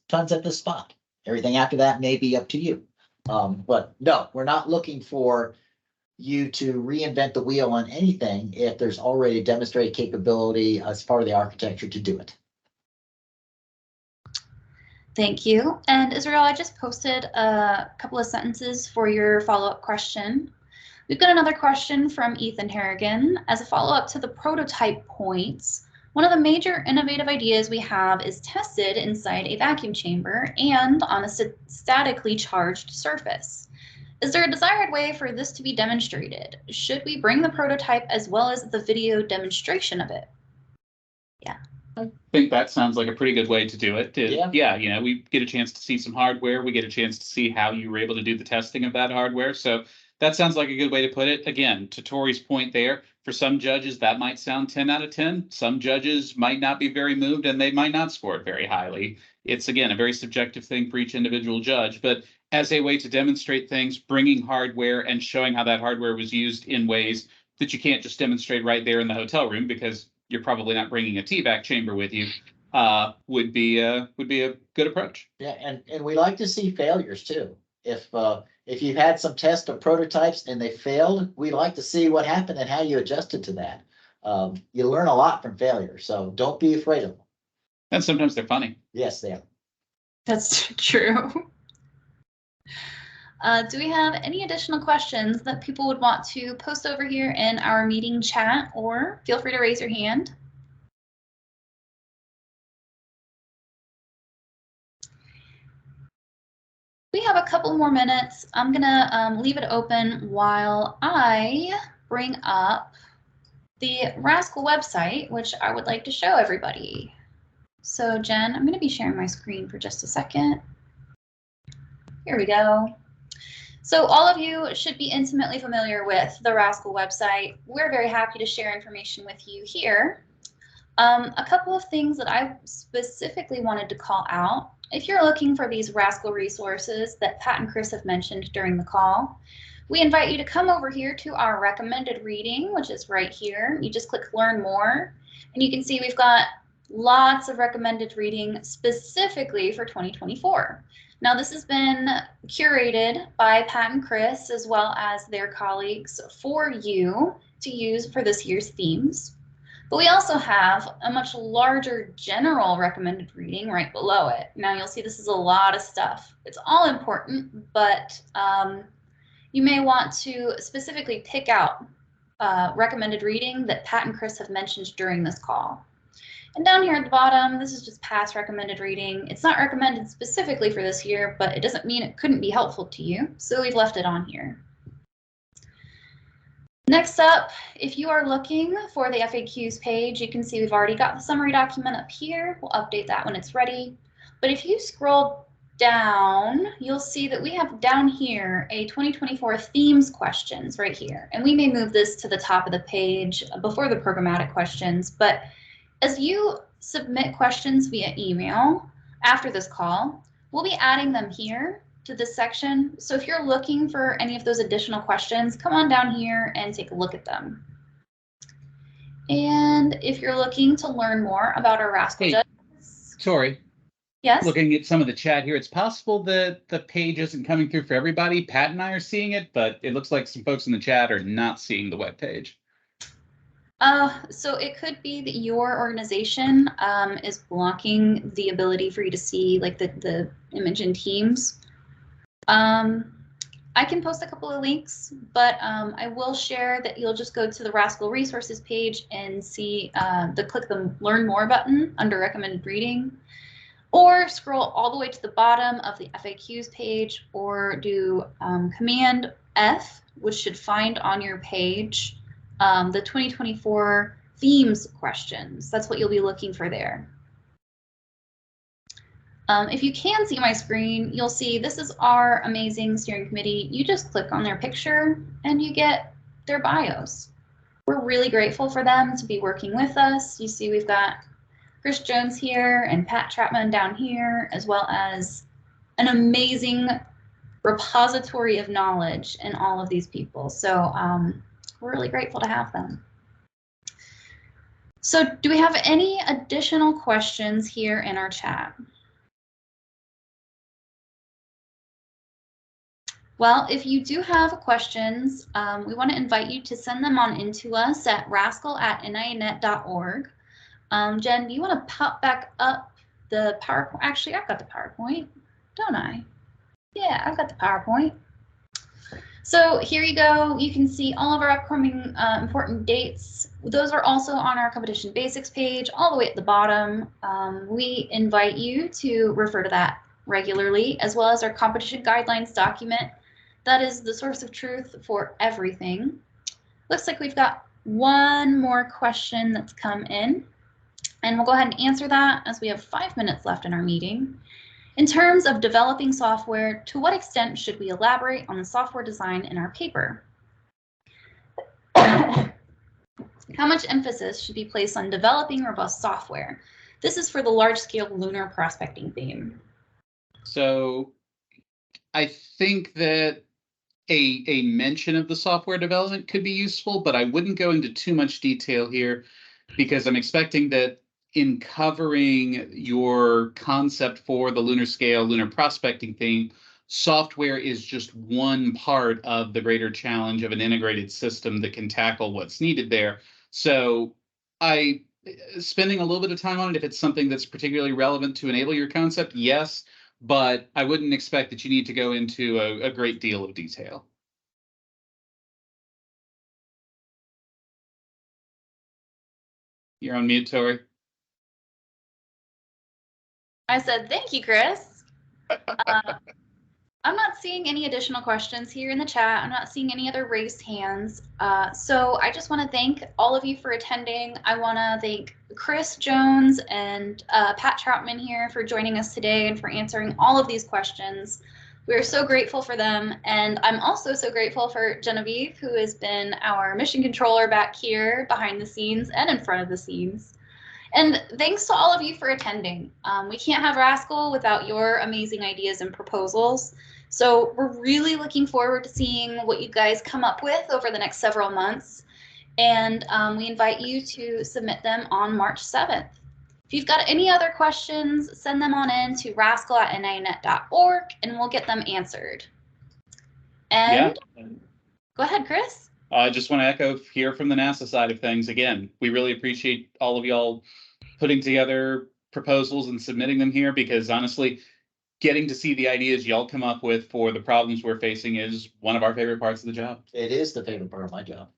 tons at the spot. Everything after that may be up to you. But no, we're not looking for you to reinvent the wheel on anything if there's already demonstrated capability as part of the architecture to do it. Thank you. And Israel, I just posted a couple of sentences for your follow-up question. We've got another question from Ethan Harrigan. As a follow-up to the prototype points, one of the major innovative ideas we have is tested inside a vacuum chamber and on a statically charged surface. Is there a desired way for this to be demonstrated? Should we bring the prototype as well as the video demonstration of it? Yeah. I think that sounds like a pretty good way to do it. Yeah. You know, we get a chance to see some hardware. We get a chance to see how you were able to do the testing of that hardware. So that sounds like a good way to put it. Again, to Tori's point there, for some judges, that might sound 10 out of 10. Some judges might not be very moved and they might not score it very highly. It's, again, a very subjective thing for each individual judge. But as a way to demonstrate things, bringing hardware and showing how that hardware was used in ways that you can't just demonstrate right there in the hotel room because you're probably not bringing a TVAC chamber with you, would be a good approach. Yeah, and we like to see failures too. If you've had some tests of prototypes and they failed, we like to see what happened and how you adjusted to that. You learn a lot from failure, so don't be afraid of them. And sometimes they're funny. Yes, they are. That's true. Do we have any additional questions that people would want to post over here in our meeting chat, or feel free to raise your hand? We have a couple more minutes. I'm gonna leave it open while I bring up the RASC-AL website, which I would like to show everybody. So Jen, I'm gonna be sharing my screen for just a second. Here we go. So all of you should be intimately familiar with the RASC-AL website. We're very happy to share information with you here. A couple of things that I specifically wanted to call out. If you're looking for these RASC-AL resources that Pat and Chris have mentioned during the call, we invite you to come over here to our recommended reading, which is right here. You just click Learn More, and you can see we've got lots of recommended reading specifically for 2024. Now, this has been curated by Pat and Chris as well as their colleagues for you to use for this year's themes. But we also have a much larger general recommended reading right below it. Now you'll see this is a lot of stuff. It's all important, but you may want to specifically pick out recommended reading that Pat and Chris have mentioned during this call. And down here at the bottom, this is just past recommended reading. It's not recommended specifically for this year, but it doesn't mean it couldn't be helpful to you. So we've left it on here. Next up, if you are looking for the FAQs page, you can see we've already got the summary document up here. We'll update that when it's ready. But if you scroll down, you'll see that we have down here a 2024 themes questions right here. And we may move this to the top of the page before the programmatic questions. But as you submit questions via email after this call, we'll be adding them here to this section. So if you're looking for any of those additional questions, come on down here and take a look at them. And if you're looking to learn more about our RASC-AL judges. Tori. Yes. Looking at some of the chat here, it's possible that the page isn't coming through for everybody. Pat and I are seeing it, but it looks like some folks in the chat are not seeing the web page. So it could be that your organization is blocking the ability for you to see like the image in Teams. I can post a couple of links, but I will share that you'll just go to the RASC-AL resources page and see click the Learn More button under recommended reading, or scroll all the way to the bottom of the FAQs page, or do Command F, which should find on your page the 2024 themes questions. That's what you'll be looking for there. If you can see my screen, you'll see this is our amazing steering committee. You just click on their picture and you get their bios. We're really grateful for them to be working with us. You see we've got Chris Jones here and Pat Trapman down here, as well as an amazing repository of knowledge in all of these people. So we're really grateful to have them. So do we have any additional questions here in our chat? Well, if you do have questions, we want to invite you to send them on into us at rascal@nianet.org. Jen, do you want to pop back up the PowerPoint? Actually, I've got the PowerPoint, don't I? Yeah, I've got the PowerPoint. So here you go. You can see all of our upcoming important dates. Those are also on our competition basics page, all the way at the bottom. We invite you to refer to that regularly, as well as our competition guidelines document. That is the source of truth for everything. Looks like we've got one more question that's come in, and we'll go ahead and answer that as we have 5 minutes left in our meeting. In terms of developing software, to what extent should we elaborate on the software design in our paper? How much emphasis should be placed on developing robust software? This is for the large-scale lunar prospecting theme. So I think that a mention of the software development could be useful, but I wouldn't go into too much detail here because I'm expecting that in covering your concept for the lunar scale, lunar prospecting theme, software is just one part of the greater challenge of an integrated system that can tackle what's needed there. So spending a little bit of time on it, if it's something that's particularly relevant to enable your concept, yes, but I wouldn't expect that you need to go into a great deal of detail. You're on mute, Tori. I said, thank you, Chris. I'm not seeing any additional questions here in the chat. I'm not seeing any other raised hands. So I just want to thank all of you for attending. I want to thank Chris Jones and Pat Troutman here for joining us today and for answering all of these questions. We're so grateful for them. And I'm also so grateful for Genevieve, who has been our mission controller back here behind the scenes and in front of the scenes. And thanks to all of you for attending. We can't have RASC-AL without your amazing ideas and proposals. So we're really looking forward to seeing what you guys come up with over the next several months. And we invite you to submit them on March 7th. If you've got any other questions, send them on in to rascal@nianet.org and we'll get them answered. And yeah. Go ahead, Chris. I just want to echo here from the NASA side of things. Again, we really appreciate all of y'all putting together proposals and submitting them here, because honestly, getting to see the ideas y'all come up with for the problems we're facing is one of our favorite parts of the job. It is the favorite part of my job.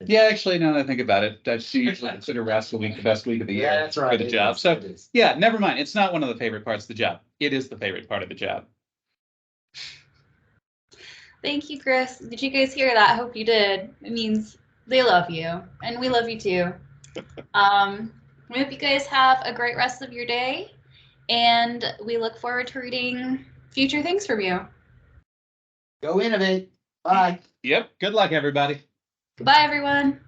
Yeah, actually, now that I think about it, I usually consider RASC-AL week the best week of the year that's right, for the job. So yeah, never mind. It's not one of the favorite parts of the job. It is the favorite part of the job. Thank you, Chris. Did you guys hear that? I hope you did. It means they love you, and we love you too. We hope you guys have a great rest of your day, and we look forward to reading future things from you. Go innovate. Bye. Yep. Good luck, everybody. Bye, everyone.